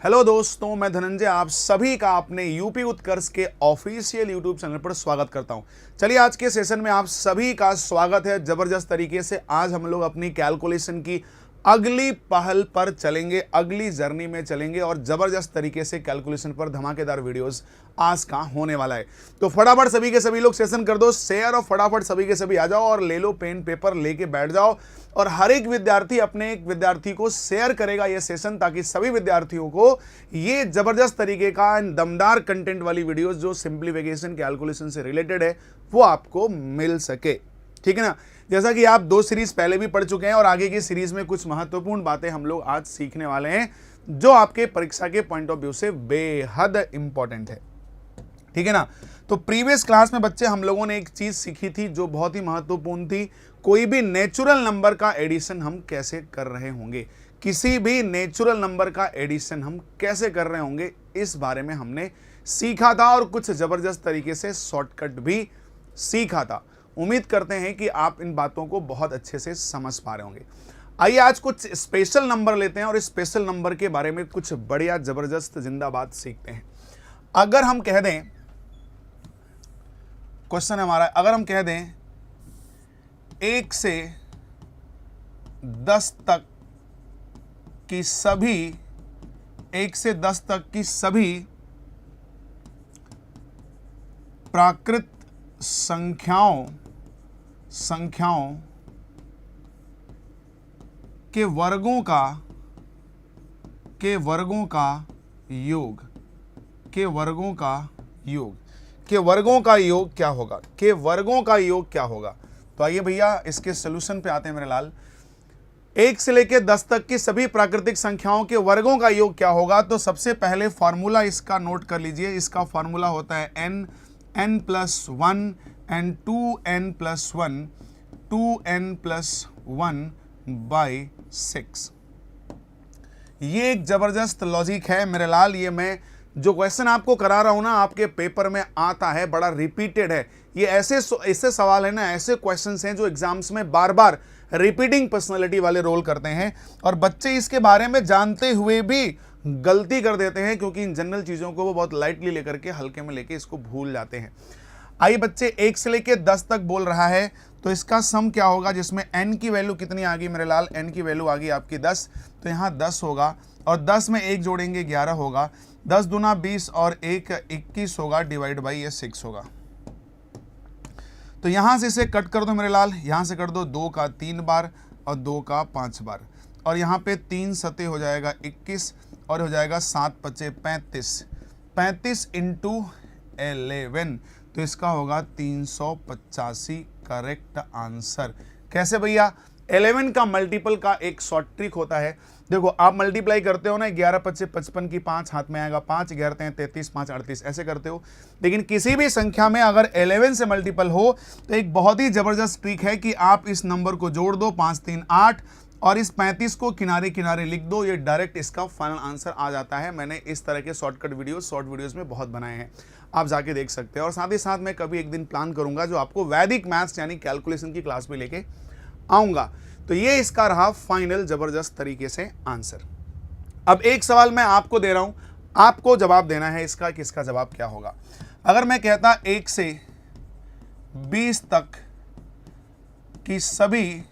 Hello दोस्तों, मैं धनंजय आप सभी का अपने यूपी उत्कर्ष के ऑफिशियल यूट्यूब चैनल पर स्वागत करता हूं। चलिए, आज के सेशन में आप सभी का स्वागत है। जबरदस्त तरीके से आज हम लोग अपनी कैलकुलेशन की अगली पहल पर चलेंगे, अगली जर्नी में चलेंगे और जबरदस्त तरीके से कैलकुलेशन पर धमाकेदार वीडियोस आज का होने वाला है। तो फटाफट सभी के सभी लोग सेशन कर दो शेयर और फटाफट सभी के सभी आ जाओ और ले लो पेन पेपर लेके बैठ जाओ। और हर एक विद्यार्थी अपने एक विद्यार्थी को शेयर करेगा ये सेशन, ताकि सभी विद्यार्थियों को ये जबरदस्त तरीके का दमदार कंटेंट वाली वीडियोस जो सिंप्लीफिकेशन कैलकुलेशन से रिलेटेड है वो आपको मिल सके। ठीक है ना। जैसा कि आप 2 सीरीज पहले भी पढ़ चुके हैं और आगे की सीरीज में कुछ महत्वपूर्ण बातें हम लोग आज सीखने वाले हैं जो आपके परीक्षा के पॉइंट ऑफ व्यू से बेहद इंपॉर्टेंट है। ठीक है ना। तो प्रीवियस क्लास में बच्चे हम लोगों ने एक चीज सीखी थी जो बहुत ही महत्वपूर्ण थी। कोई भी नेचुरल नंबर का एडिशन हम कैसे कर रहे होंगे, किसी भी नेचुरल नंबर का एडिशन हम कैसे कर रहे होंगे, इस बारे में हमने सीखा था और कुछ जबरदस्त तरीके से शॉर्टकट भी सीखा था। उम्मीद करते हैं कि आप इन बातों को बहुत अच्छे से समझ पा रहे होंगे। आइए आज कुछ स्पेशल नंबर लेते हैं और स्पेशल नंबर के बारे में कुछ बढ़िया जबरदस्त जिंदा बात सीखते हैं। अगर हम कह दें, क्वेश्चन हमारा, अगर हम कह दें 1 से 10 तक की सभी 1 से 10 तक की सभी प्राकृत संख्याओं के वर्गों का योग क्या होगा, के वर्गों का योग क्या होगा। तो आइए भैया इसके सॉल्यूशन पे आते हैं मेरे लाल। 1 से लेकर 10 तक की सभी प्राकृतिक संख्याओं के वर्गों का योग क्या होगा। तो सबसे पहले फॉर्मूला इसका नोट कर लीजिए। इसका फॉर्मूला होता है n+1 एंड 2n+1 2n+1/6। ये एक जबरदस्त लॉजिक है मेरे लाल। ये मैं जो क्वेश्चन आपको करा रहा हूं ना, आपके पेपर में आता है, बड़ा रिपीटेड है। ये ऐसे सवाल है ना, ऐसे क्वेश्चंस हैं जो एग्जाम्स में बार बार रिपीटिंग पर्सनालिटी वाले रोल करते हैं और बच्चे इसके बारे में जानते हुए भी गलती कर देते हैं, क्योंकि इन जनरल चीजों को वो बहुत लाइटली लेकर के हल्के में लेके इसको भूल जाते हैं। आइए बच्चे, 1 से लेके 10 तक बोल रहा है, तो इसका सम क्या होगा, जिसमें n की वैल्यू कितनी आ गई मेरे लाल, n की वैल्यू आ गई आपकी 10। तो यहाँ 10 होगा और 10 में 1 जोड़ेंगे 11 होगा। 10 दूना 20 और 1 21 होगा, डिवाइड बाई ये 6 होगा। तो यहां से इसे कट कर दो मेरे लाल, यहां से कर दो 2 का 3 बार और 2 का 5 बार, और यहाँ पे 3 सते हो जाएगा 21 और हो जाएगा 7 पचे 35, 35 इंटू 11, तो इसका होगा 385 करेक्ट आंसर। कैसे भैया, 11 का मल्टीपल का एक शॉर्ट ट्रिक होता है। देखो, आप मल्टीप्लाई करते हो ना, 11 पचे 55 की 5 हाथ में आएगा, 5 11 हैं 33, 5 38 ऐसे करते हो। लेकिन किसी भी संख्या में अगर 11 से मल्टीपल हो तो एक बहुत ही जबरदस्त ट्रिक है कि आप इस नंबर को जोड़ दो, 5 3 8, और इस 35 को किनारे किनारे लिख दो, ये डायरेक्ट इसका फाइनल आंसर आ जाता है। मैंने इस तरह के शॉर्ट वीडियोस में बहुत बनाए हैं, आप जाके देख सकते हैं। और साथ ही साथ मैं कभी एक दिन प्लान करूंगा जो आपको वैदिक मैथ्स यानी कैलकुलेशन की क्लास में लेके आऊंगा। तो ये इसका रहा फाइनल जबरदस्त तरीके से आंसर। अब एक सवाल मैं आपको दे रहा हूं, आपको जवाब देना है इसका कि इसका जवाब क्या होगा। अगर मैं कहता 1 से 20 तक की सभी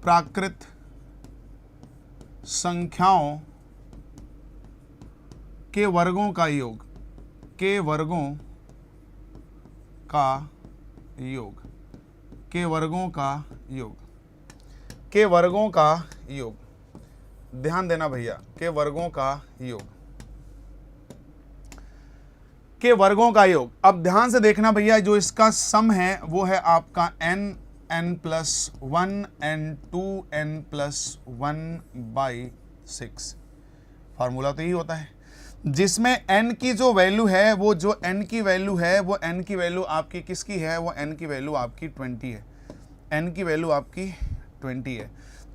प्राकृत संख्याओं के वर्गों का योग, ध्यान देना भैया, के वर्गों का योग। अब ध्यान से देखना भैया, जो इसका सम है वो है आपका n+1 एंड 2n+1/6। फार्मूला तो यही होता है, जिसमें n की जो वैल्यू है वो n की वैल्यू आपकी किसकी है, वो n की वैल्यू आपकी 20 है। n की वैल्यू आपकी 20 है।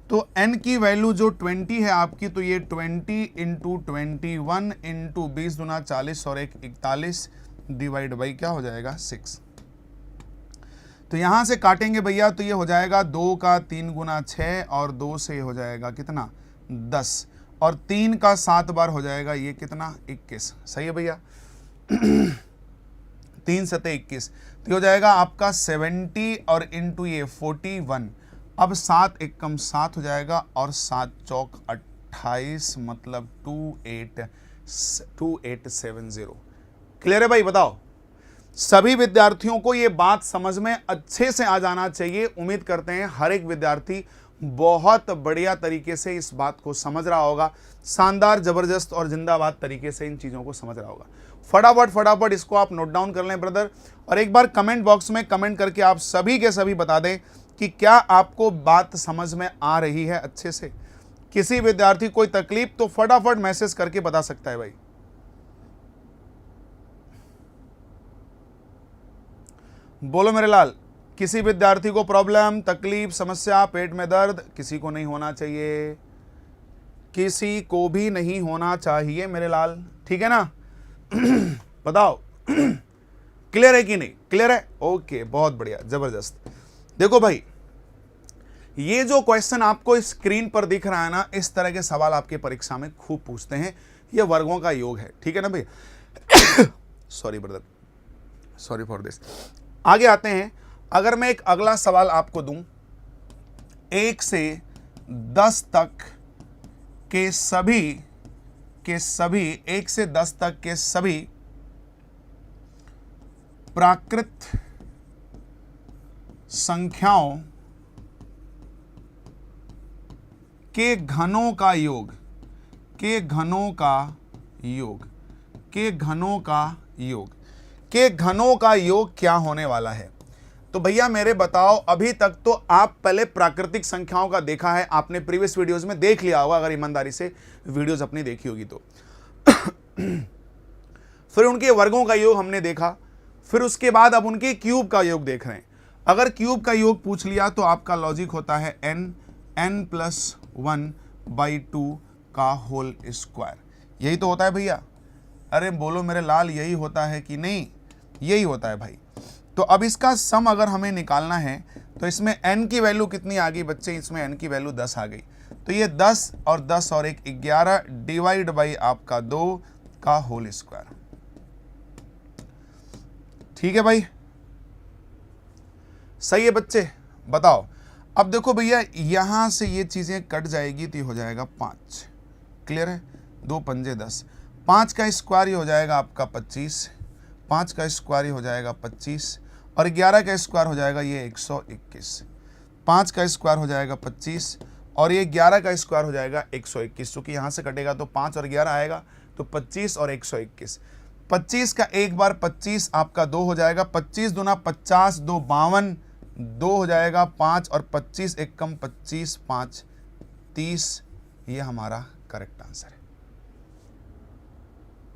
तो n की वैल्यू जो 20 है आपकी, तो ये 20 इंटू 21 इंटू 20 दूना 40 और 1 41 डिवाइड बाई क्या हो जाएगा 6। तो यहां से काटेंगे भैया, तो ये हो जाएगा 2 का 3 गुना 6 और 2 से हो जाएगा कितना 10, और 3 का 7 बार हो जाएगा ये कितना 21। सही है भैया 3 सते 21 तो हो जाएगा आपका 70 और इंटू ये 41। अब 7 एक कम 7 हो जाएगा और 7 चौक 28 मतलब 2870। क्लियर है भाई? बताओ सभी विद्यार्थियों को ये बात समझ में अच्छे से आ जाना चाहिए। उम्मीद करते हैं हर एक विद्यार्थी बहुत बढ़िया तरीके से इस बात को समझ रहा होगा, शानदार जबरदस्त और जिंदाबाद तरीके से इन चीजों को समझ रहा होगा। फटाफट इसको आप नोट डाउन कर लें ब्रदर, और एक बार कमेंट बॉक्स में कमेंट करके आप सभी के सभी बता दें कि क्या आपको बात समझ में आ रही है अच्छे से। किसी विद्यार्थी कोई तकलीफ तो फटाफट मैसेज करके बता सकता है भाई। बोलो मेरे लाल, किसी विद्यार्थी को प्रॉब्लम, तकलीफ, समस्या, पेट में दर्द किसी को नहीं होना चाहिए, किसी को भी नहीं होना चाहिए मेरे लाल, ठीक है ना? बताओ क्लियर है कि नहीं? क्लियर है? ओके, बहुत बढ़िया, जबरदस्त। देखो भाई, ये जो क्वेश्चन आपको स्क्रीन पर दिख रहा है ना, इस तरह के सवाल आपके परीक्षा में खूब पूछते हैं। ये वर्गों का योग है, ठीक है ना भाई? Sorry brother, sorry for this. आगे आते हैं। अगर मैं एक अगला सवाल आपको दूं, 1 से 10 तक के सभी 1 से 10 तक के सभी प्राकृत संख्याओं के घनों का योग, के घनों का योग, के घनों का योग, के घनों का योग क्या होने वाला है? तो भैया मेरे बताओ, अभी तक तो आप पहले प्राकृतिक संख्याओं का देखा है, आपने प्रीवियस वीडियोस में देख लिया होगा, अगर ईमानदारी से वीडियोस अपनी देखी होगी तो। फिर उनके वर्गों का योग हमने देखा, फिर उसके बाद अब उनके क्यूब का योग देख रहे हैं। अगर क्यूब का योग पूछ लिया तो आपका लॉजिक होता है n+1/2 का होल स्क्वायर। यही तो होता है भैया। अरे बोलो मेरे लाल, यही होता है कि नहीं? यही होता है भाई। तो अब इसका सम अगर हमें निकालना है तो इसमें n की वैल्यू कितनी आ गई बच्चे? इसमें n की वैल्यू 10 आ गई। तो ये 10 और 10 और 1 11 डिवाइड बाई आपका 2 का होल स्क्वायर। ठीक है भाई, सही है बच्चे? बताओ। अब देखो भैया, यहां से ये चीजें कट जाएगी तो ये हो जाएगा 5। क्लियर है? 2 पंजे 10, 5 का स्क्वायर ही हो जाएगा आपका 25, 5 का स्क्वायर ही हो जाएगा 25, और 11 का स्क्वायर हो जाएगा ये 121। 5 का स्क्वायर हो जाएगा 25 और ये 11 का स्क्वायर हो जाएगा 121। क्योंकि यहाँ से कटेगा तो 5 और 11 आएगा, तो 25 और 121। 25 का एक बार 25 आपका 2 हो जाएगा, 25 दूना 50, 2 52, 2 हो जाएगा 5 और 25 एक कम 25, 5 30। ये हमारा करेक्ट आंसर है।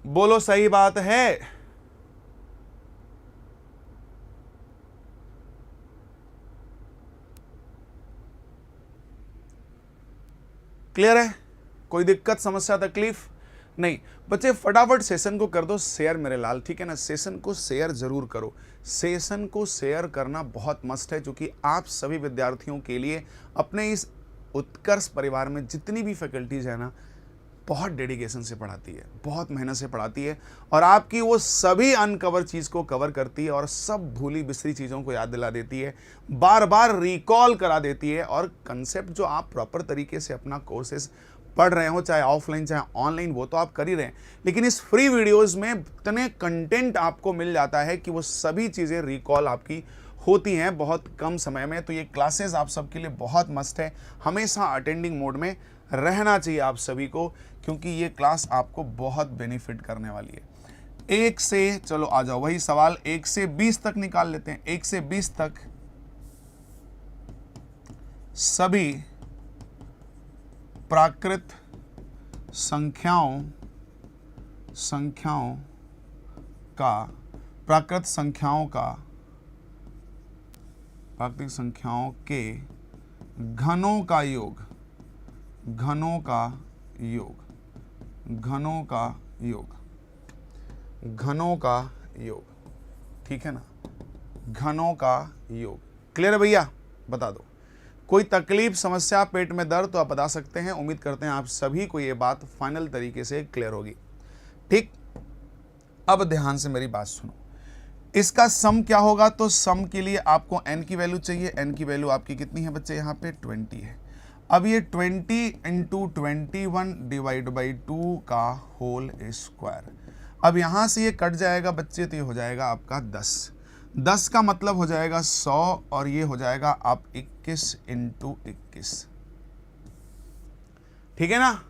बोलो सही बात है? क्लियर है? कोई दिक्कत, समस्या, तकलीफ नहीं? बच्चे फटाफट सेशन को कर दो शेयर मेरे लाल, ठीक है ना? सेशन को शेयर जरूर करो। सेशन को शेयर करना बहुत मस्ट है, क्योंकि आप सभी विद्यार्थियों के लिए अपने इस उत्कर्ष परिवार में जितनी भी फैकल्टीज है ना, बहुत डेडिकेशन से पढ़ाती है, बहुत मेहनत से पढ़ाती है, और आपकी वो सभी अनकवर चीज़ को कवर करती है, और सब भूली बिसरी चीज़ों को याद दिला देती है, बार बार रिकॉल करा देती है। और कंसेप्ट जो आप प्रॉपर तरीके से अपना कोर्सेज पढ़ रहे हो, चाहे ऑफलाइन चाहे ऑनलाइन, वो तो आप कर ही रहे हैं, लेकिन इस फ्री वीडियोस में इतने कंटेंट आपको मिल जाता है कि वो सभी चीज़ें रिकॉल आपकी होती हैं बहुत कम समय में। तो ये क्लासेस आप सबके लिए बहुत मस्त है, हमेशा अटेंडिंग मोड में रहना चाहिए आप सभी को, क्योंकि ये क्लास आपको बहुत बेनिफिट करने वाली है। 1 से, चलो आ जाओ वही सवाल, 1 से 20 तक निकाल लेते हैं। 1 से 20 तक सभी प्राकृत संख्याओं का प्राकृत संख्याओं के घनों का योग, घनों का योग, घनों का योग, घनों का योग, ठीक है ना? घनों का योग। क्लियर है भैया? बता दो। कोई तकलीफ, समस्या, पेट में दर्द, तो आप बता सकते हैं। उम्मीद करते हैं आप सभी को ये बात फाइनल तरीके से क्लियर होगी। ठीक, अब ध्यान से मेरी बात सुनो। इसका सम क्या होगा? तो सम के लिए आपको n की वैल्यू चाहिए। n की वैल्यू आपकी कितनी है बच्चे? यहाँ पे 20 है। अब ये 20 इंटू 21 डिवाइड बाई 2 का होल स्क्वायर। अब यहाँ से ये कट जाएगा बच्चे, तो ये हो जाएगा आपका 10। 10 का मतलब हो जाएगा 100 और ये हो जाएगा आप 21 इंटू 21। ठीक है ना?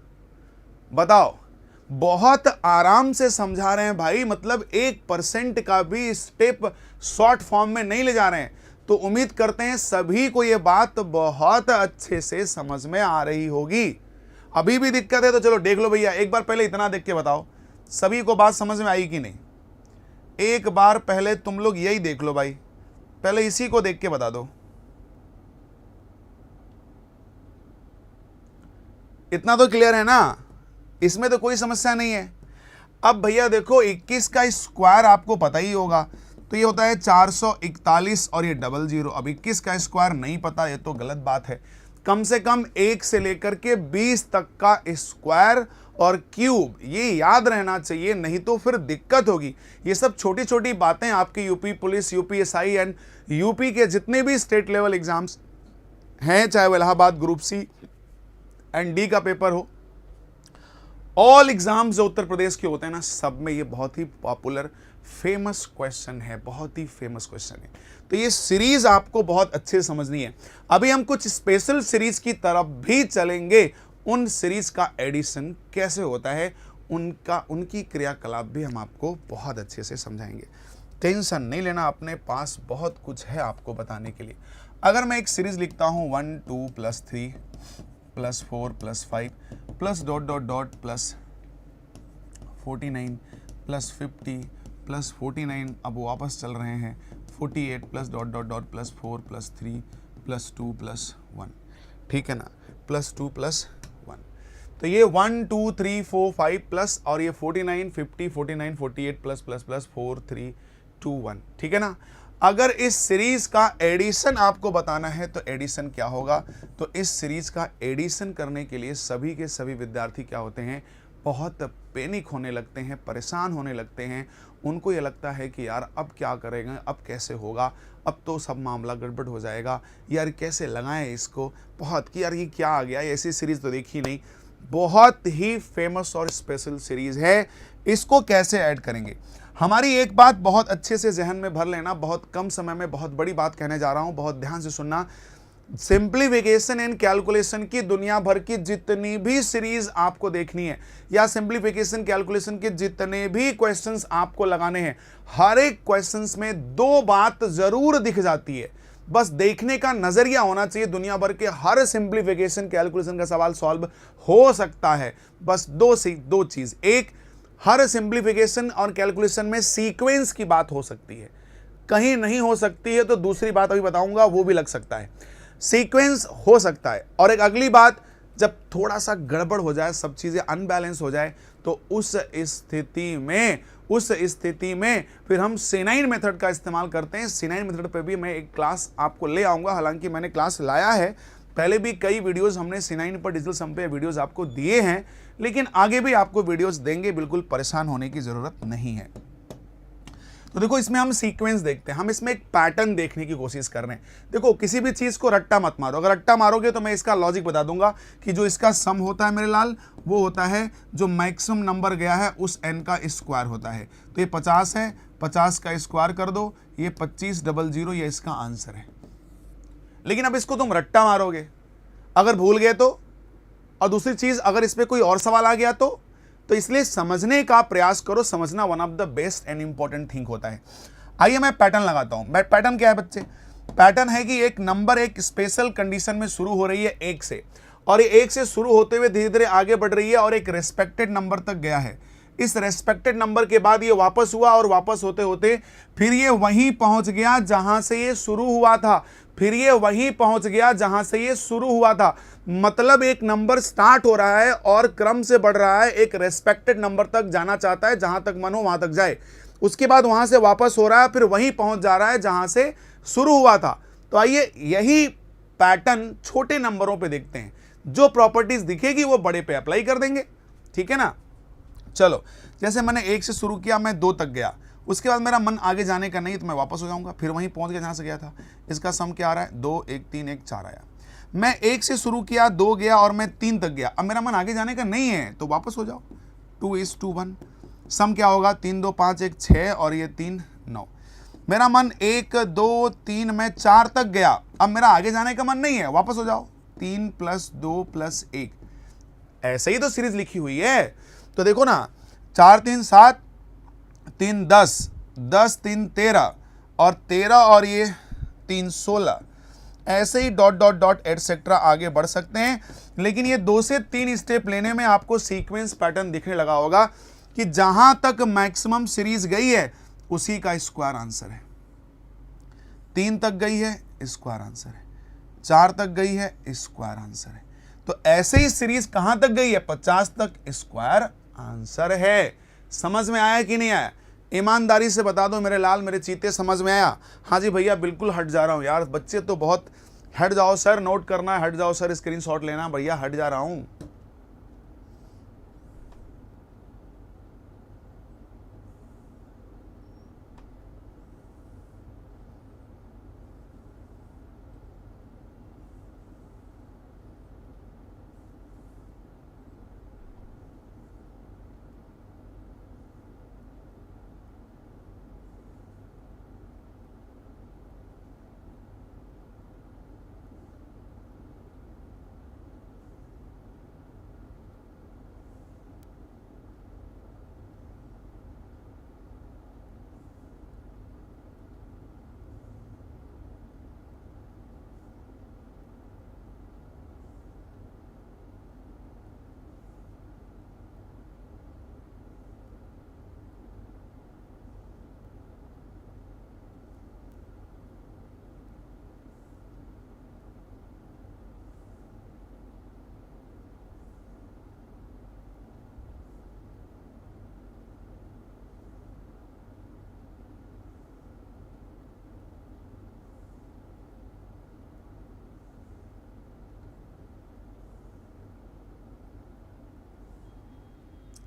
बताओ, बहुत आराम से समझा रहे हैं भाई, मतलब 1% का भी स्टेप शॉर्ट फॉर्म में नहीं ले जा रहे हैं। तो उम्मीद करते हैं सभी को ये बात बहुत अच्छे से समझ में आ रही होगी। अभी भी दिक्कत है तो चलो देख लो भैया, एक बार पहले इतना देख के बताओ सभी को बात समझ में आई कि नहीं। एक बार पहले तुम लोग यही देख लो भाई, पहले इसी को देख के बता दो। इतना तो क्लियर है ना, इसमें तो कोई समस्या नहीं है। अब भैया देखो 21 का स्क्वायर आपको पता ही होगा, तो ये होता है 441 और ये 00। अब 21 का स्क्वायर नहीं पता, ये तो गलत बात है। कम से कम 1 से लेकर के 20 तक का स्क्वायर और क्यूब ये याद रहना चाहिए, नहीं तो फिर दिक्कत होगी। ये सब छोटी छोटी बातें आपके UP police, UPSI and UP के जितने भी स्टेट लेवल एग्जाम्स हैं, चाहे वो Allahabad group C and D का पेपर हो, ऑल एग्जाम्स जो उत्तर प्रदेश के होते हैं ना, सब में ये बहुत ही पॉपुलर फेमस क्वेश्चन है, बहुत ही फेमस क्वेश्चन है। तो ये सीरीज आपको बहुत अच्छे समझनी है। अभी हम कुछ स्पेशल सीरीज की तरफ भी चलेंगे, उन सीरीज का एडिशन कैसे होता है, उनकी क्रियाकलाप भी हम आपको बहुत अच्छे से समझाएंगे। टेंशन नहीं लेना, अपने पास बहुत कुछ है आपको बताने के लिए। अगर मैं एक सीरीज लिखता हूँ 1 2 + 3 + 4 + 5 plus dot dot dot plus 49 + 50 + 49, अब वापस चल रहे हैं 48 plus dot dot dot plus 4 + 3 + 2 + 1, ठीक है ना, +2 + 1। तो ये 1 2 3 4 5 प्लस और ये 49 50 49 48 प्लस प्लस प्लस 4 3 2 1, ठीक है ना। अगर इस सीरीज का एडिशन आपको बताना है तो एडिशन क्या होगा? तो इस सीरीज का एडिशन करने के लिए सभी के सभी विद्यार्थी क्या होते हैं, बहुत पैनिक होने लगते हैं, परेशान होने लगते हैं। उनको ये लगता है कि यार अब क्या करेंगे, अब कैसे होगा, अब तो सब मामला गड़बड़ हो जाएगा, यार कैसे लगाएं इसको, बहुत कि यार ये क्या आ गया, ऐसी सीरीज तो देखी नहीं। बहुत ही फेमस और स्पेशल सीरीज है, इसको कैसे ऐड करेंगे? हमारी एक बात बहुत अच्छे से जहन में भर लेना, बहुत कम समय में बहुत बड़ी बात कहने जा रहा हूं, बहुत ध्यान से सुनना। सिंप्लीफिकेशन एंड कैलकुलेशन की दुनिया भर की जितनी भी सीरीज आपको देखनी है या सिंप्लीफिकेशन कैलकुलेशन के जितने भी क्वेश्चंस आपको लगाने हैं, हर एक क्वेश्चंस में 2 बात जरूर दिख जाती है। बस देखने का नजरिया होना चाहिए। दुनिया भर के हर सिंप्लीफिकेशन कैलकुलेशन का सवाल सॉल्व हो सकता है, बस 2 चीज। एक, हर सिंप्लीफिकेशन और कैलकुलेशन में सीक्वेंस की बात हो सकती है, कहीं नहीं हो सकती है तो दूसरी बात अभी बताऊंगा वो भी लग सकता है, सीक्वेंस हो सकता है। और एक अगली बात, जब थोड़ा सा गड़बड़ हो जाए, सब चीजें अनबैलेंस हो जाए, तो उस स्थिति में फिर हम C9 मेथड का इस्तेमाल करते हैं। C9 मेथड पे भी मैं एक क्लास आपको ले आऊंगा, हालांकि मैंने क्लास लाया है पहले भी, कई वीडियोस हमने C9 पर डिजिटल सम पे वीडियोस आपको दिए हैं, लेकिन आगे भी आपको वीडियोस देंगे, बिल्कुल परेशान होने की जरूरत नहीं है। तो देखो इसमें हम सीक्वेंस देखते हैं, हम इसमें एक पैटर्न देखने की कोशिश कर रहे हैं। देखो किसी भी चीज को रट्टा मत मारो, अगर रट्टा मारोगे तो मैं इसका लॉजिक बता दूंगा कि जो इसका सम होता है मेरे लाल, वो होता है जो मैक्सिमम नंबर गया है उस n का स्क्वायर होता है। तो ये 50 है, 50 का स्क्वायर कर दो, ये 2500, ये इसका आंसर है। लेकिन अब इसको तुम रट्टा मारोगे, अगर भूल गए तो, और दूसरी चीज अगर इस पे कोई और सवाल आ गया तो इसलिए समझने का प्रयास करो। समझना one of the best and important thing होता है। आइए मैं पैटर्न लगाता हूं। पैटर्न क्या है बच्चे? पैटर्न है कि एक नंबर एक स्पेशल कंडीशन में शुरू हो रही है 1 से, और ये 1 से शुरू होते हुए धीरे धीरे आगे बढ़ रही है और एक रेस्पेक्टेड नंबर तक गया है। इस रेस्पेक्टेड नंबर के बाद ये वापस हुआ और वापस होते होते फिर ये वहीं पहुंच गया जहां से ये शुरू हुआ था, फिर ये वहीं पहुंच गया जहां से ये शुरू हुआ था। मतलब एक नंबर स्टार्ट हो रहा है और क्रम से बढ़ रहा है, एक रेस्पेक्टेड नंबर तक जाना चाहता है, जहां तक मन हो वहां तक जाए, उसके बाद वहां से वापस हो रहा है, फिर वहीं पहुंच जा रहा है जहां से शुरू हुआ था। तो आइए यही पैटर्न छोटे नंबरों पे देखते हैं, जो प्रॉपर्टीज दिखेगी वो बड़े पे अप्लाई कर देंगे, ठीक है ना। चलो, जैसे मैंने 1 से शुरू किया, मैं 2 तक गया, उसके बाद मेरा मन आगे जाने का नहीं तो मैं वापस हो जाऊंगा, फिर वहीं पहुंच गया जहां से गया था। इसका सम क्या आ रहा है, 2 1 3 1 4 आया। मैं 1 से शुरू किया, 2 गया और मैं 3 तक गया, अब मेरा मन आगे जाने का नहीं है तो वापस हो जाओ, 2:1। सम क्या होगा, 3 2 5 1 6 और ये 3 9। मेरा मन 1 2 3 मैं 4 तक गया, अब मेरा आगे जाने का मन नहीं है, वापस हो जाओ, 3 + 2 + 1। ऐसे ही तो सीरीज लिखी हुई है। तो देखो ना, 4 3 7, 3 10, 10 3 13 और 13 और ये 3 16। ऐसे ही डॉट डॉट डॉट एटसेट्रा आगे बढ़ सकते हैं। लेकिन ये 2 से 3 स्टेप लेने में आपको सीक्वेंस पैटर्न दिखने लगा होगा कि जहां तक मैक्सिमम सीरीज गई है उसी का स्क्वायर आंसर है। 3 तक गई है, स्क्वायर आंसर है। 4 तक गई है, स्क्वायर आंसर है। तो ऐसे ही सीरीज कहां तक गई है, 50 तक, स्क्वायर आंसर है। समझ में आया कि नहीं आया? ईमानदारी से बता दो मेरे लाल मेरे चीते, समझ में आया? हाँ जी भैया, बिल्कुल हट जा रहा हूँ यार, बच्चे तो बहुत। हट जाओ सर, नोट करना है, हट जाओ सर, स्क्रीनशॉट लेना, भैया हट जा रहा हूँ।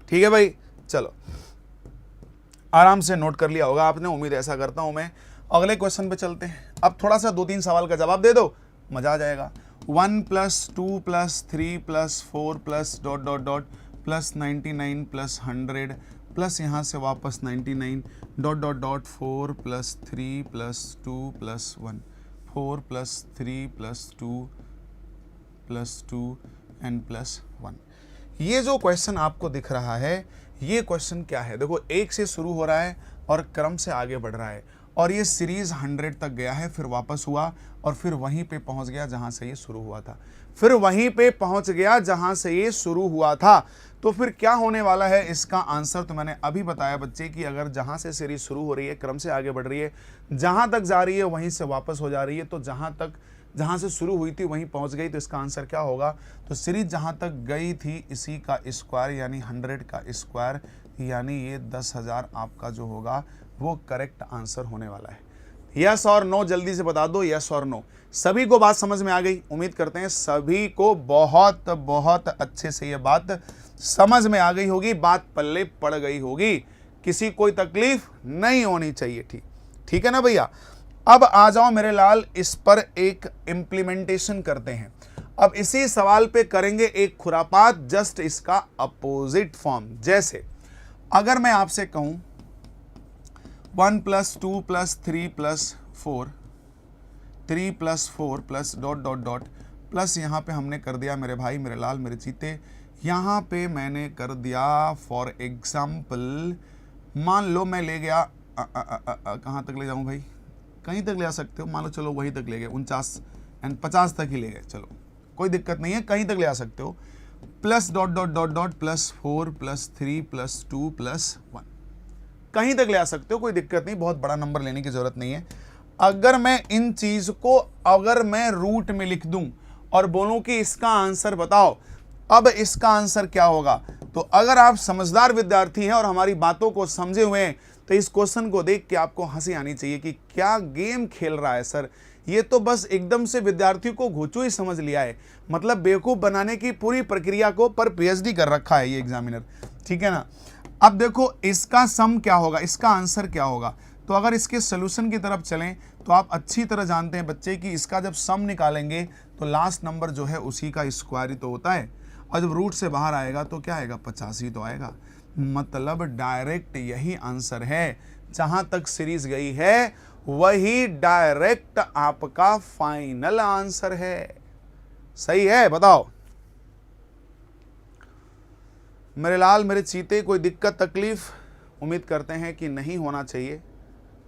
ठीक है भाई, चलो आराम से नोट कर लिया होगा आपने, उम्मीद ऐसा करता हूं मैं। अगले क्वेश्चन पे चलते हैं। अब थोड़ा सा 2-3 सवाल का जवाब दे दो, मजा आ जाएगा। 1 + 2 + 3 + 4 + डॉट डॉट डॉट + 99 + 100 प्लस यहाँ से वापस 99 डॉट डॉट डॉट 4 + 3 + 2 + 1, 4 + 3 + 2 + 2 एंड +1। ये जो क्वेश्चन आपको दिख रहा है, ये क्वेश्चन क्या है? देखो, 1 से शुरू हो रहा है और क्रम से आगे बढ़ रहा है, और ये सीरीज 100 तक गया है, फिर वापस हुआ और फिर वहीं पे पहुंच गया जहां से ये शुरू हुआ था, फिर वहीं पे पहुंच गया जहां से ये शुरू हुआ था। तो फिर क्या होने वाला है इसका आंसर? तो मैंने अभी बताया बच्चे कि अगर जहां से सीरीज शुरू हो रही है, क्रम से आगे बढ़ रही है, जहां तक जा रही है वहीं से वापस हो जा रही है, तो जहां से शुरू हुई थी वहीं पहुंच गई, तो इसका आंसर क्या होगा? तो सीरीज जहां तक गई थी इसी का स्क्वायर, यानी 100 का स्क्वायर, यानी ये 10,000 आपका जो होगा वो करेक्ट आंसर होने वाला है। यस और नो जल्दी से बता दो, यस और नो। सभी को बात समझ में आ गई? उम्मीद करते हैं सभी को बहुत बहुत अच्छे से ये बात समझ में आ गई होगी, बात पल्ले पड़ गई होगी, किसी कोई तकलीफ नहीं होनी चाहिए। ठीक है ना भैया? अब आ जाओ मेरे लाल, इस पर एक इम्प्लीमेंटेशन करते हैं। अब इसी सवाल पे करेंगे एक खुरापात, जस्ट इसका अपोजिट फॉर्म। जैसे अगर मैं आपसे कहूं 1 + 2 + 3 + 4, 3 + 4 + डॉट डॉट डॉट प्लस यहाँ पे हमने कर दिया मेरे भाई मेरे लाल मेरे चीते, यहाँ पे मैंने कर दिया फॉर एग्जाम्पल, मान लो मैं ले गया कहाँ तक ले जाऊँ भाई? कहीं तक ले आ सकते हो, मान लो चलो वहीं तक ले गए, 49 एंड 50 तक ही ले गए, चलो कोई दिक्कत नहीं है, कहीं तक ले आ सकते हो। Plus dot dot dot dot +4 + 3 + 2 + 1, कहीं तक ले आ सकते हो, कोई दिक्कत नहीं, बहुत बड़ा नंबर लेने की जरूरत नहीं है। अगर मैं इन चीज को अगर मैं रूट में लिख दूं और बोलूं कि इसका आंसर बताओ, अब इसका आंसर क्या होगा? तो अगर आप समझदार विद्यार्थी हैं और हमारी बातों को समझे हुए हैं तो इस क्वेश्चन को देख के आपको हंसी आनी चाहिए कि क्या गेम खेल रहा है सर, ये तो बस एकदम से विद्यार्थियों को घोचू ही समझ लिया है, मतलब बेवकूफ़ बनाने की पूरी प्रक्रिया को पर पीएचडी कर रखा है ये एग्जामिनर, ठीक है ना। अब देखो इसका सम क्या होगा, इसका आंसर क्या होगा। तो अगर इसके सोल्यूशन की तरफ चलें तो आप अच्छी तरह जानते हैं बच्चे कि इसका जब सम निकालेंगे तो लास्ट नंबर जो है उसी का स्क्वायर ही तो होता है, और जब रूट से बाहर आएगा तो क्या आएगा, 85 ही तो आएगा। मतलब डायरेक्ट यही आंसर है, जहां तक सीरीज गई है वही डायरेक्ट आपका फाइनल आंसर है। सही है, बताओ मेरे लाल मेरे चीते, कोई दिक्कत तकलीफ उम्मीद करते हैं कि नहीं होना चाहिए,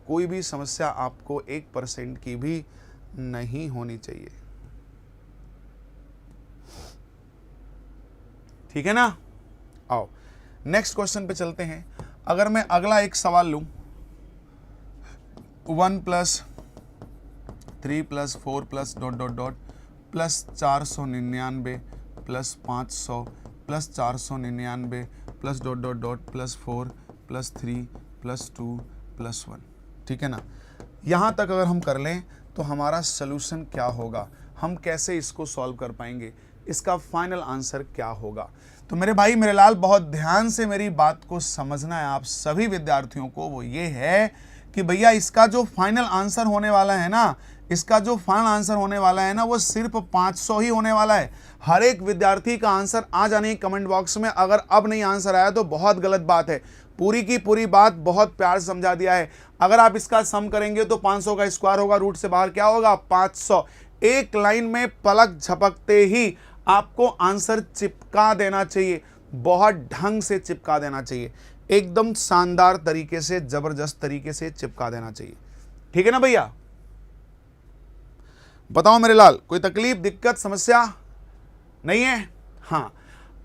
कोई भी समस्या आपको 1% की भी नहीं होनी चाहिए, ठीक है ना। आओ नेक्स्ट क्वेश्चन पे चलते हैं। अगर मैं अगला एक सवाल लूं, 1 + 3 + 4 + ... plus 499 plus 500 plus 499 plus ... plus 4 plus 3 plus 2 plus 1, ठीक है ना। यहाँ तक अगर हम कर लें तो हमारा सलूशन क्या होगा, हम कैसे इसको सॉल्व कर पाएंगे, इसका फाइनल आंसर क्या होगा। तो मेरे भाई मेरे लाल बहुत ध्यान से मेरी बात को समझना है आप सभी विद्यार्थियों को। वो ये है कि भैया इसका जो फाइनल आंसर होने वाला है ना, इसका जो फाइनल आंसर होने वाला है ना, वो सिर्फ 500 ही होने वाला है। हर एक विद्यार्थी का आंसर आ जाने कमेंट बॉक्स में। अगर अब नहीं आंसर आया तो बहुत गलत बात है, पूरी की पूरी बात बहुत प्यार से समझा दिया है। अगर आप इसका सम करेंगे तो 500 का स्क्वायर होगा, रूट से बाहर क्या होगा, 500। एक लाइन में पलक झपकते ही आपको आंसर चिपका देना चाहिए, बहुत ढंग से चिपका देना चाहिए, एकदम शानदार तरीके से, जबरदस्त तरीके से चिपका देना चाहिए, ठीक है ना भैया। बताओ मेरे लाल, कोई तकलीफ दिक्कत समस्या नहीं है। हाँ,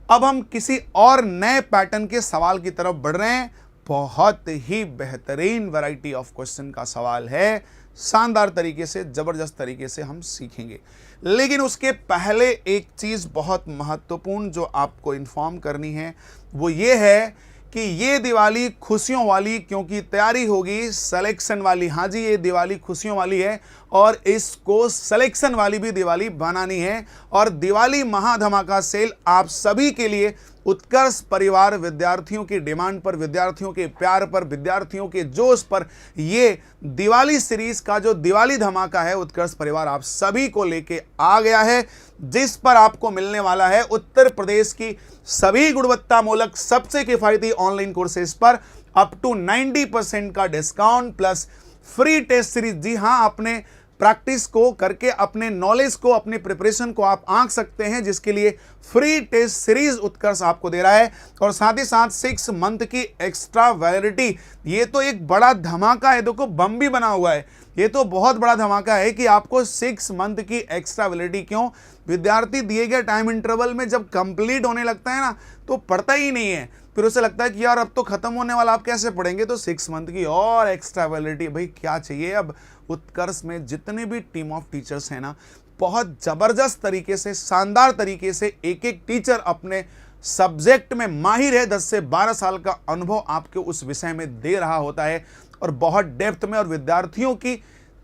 अब हम किसी और नए पैटर्न के सवाल की तरफ बढ़ रहे हैं। बहुत ही बेहतरीन वैरायटी ऑफ क्वेश्चन का सवाल है, शानदार तरीके से, जबरदस्त तरीके से हम सीखेंगे। लेकिन उसके पहले एक चीज बहुत महत्वपूर्ण जो आपको इन्फॉर्म करनी है वो ये है कि ये दिवाली खुशियों वाली, क्योंकि तैयारी होगी सिलेक्शन वाली। हाँ जी, ये दिवाली खुशियों वाली है और इसको सिलेक्शन वाली भी दिवाली बनानी है। और दिवाली महाधमाका सेल आप सभी के लिए उत्कर्ष परिवार विद्यार्थियों की डिमांड पर, विद्यार्थियों के प्यार पर, विद्यार्थियों के जोश पर, ये दिवाली सीरीज का जो दिवाली धमाका है उत्कर्ष परिवार आप सभी को लेके आ गया है, जिस पर आपको मिलने वाला है उत्तर प्रदेश की सभी गुणवत्तामूलक सबसे किफायती ऑनलाइन कोर्सेज पर अप टू 90% का discount plus free test series. जी हाँ, अपने प्रैक्टिस को करके अपने नॉलेज को, अपने प्रिपरेशन को आप आंक सकते हैं, जिसके लिए फ्री टेस्ट सीरीज उत्कर्ष आपको दे रहा है। और साथ ही साथ 6 मंथ की एक्स्ट्रा वैलिडिटी। ये तो एक बड़ा धमाका है, देखो बम भी बना हुआ है, ये तो बहुत बड़ा धमाका है कि आपको 6 मंथ की एक्स्ट्रा वैलिडिटी। क्यों, विद्यार्थी दिए गए टाइम इंटरवल में जब कंप्लीट होने लगता है ना तो पढ़ता ही नहीं है, फिर उसे लगता है कि यार अब तो खत्म होने वाला, आप कैसे पढ़ेंगे। तो 6 मंथ की और एक्स्ट्रा वैलिडिटी, भाई क्या चाहिए। अब उत्कर्ष में जितने भी टीम ऑफ टीचर्स हैं ना, बहुत जबरदस्त तरीके से, शानदार तरीके से एक एक टीचर अपने सब्जेक्ट में माहिर है, 10 से 12 साल का अनुभव आपके उस विषय में दे रहा होता है और बहुत डेप्थ में। और विद्यार्थियों की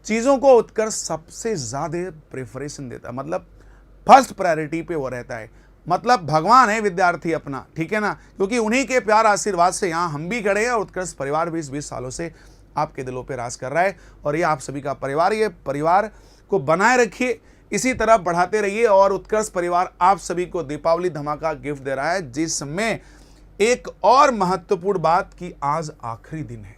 चीज़ों को उत्कर्ष सबसे ज़्यादा प्रेफरेंस देता है, मतलब फर्स्ट प्रायोरिटी पे वो रहता है। मतलब भगवान है विद्यार्थी अपना, ठीक है ना, क्योंकि उन्हीं के प्यार आशीर्वाद से यहाँ हम भी खड़े हैं और उत्कर्ष परिवार 20 सालों से आपके दिलों पे राज कर रहा है। और ये आप सभी का परिवार, ये परिवार को बनाए रखिए, इसी तरह बढ़ाते रहिए। और उत्कर्ष परिवार आप सभी को दीपावली धमाका गिफ्ट दे रहा है, जिसमें एक और महत्वपूर्ण बात कि आज आखिरी दिन है,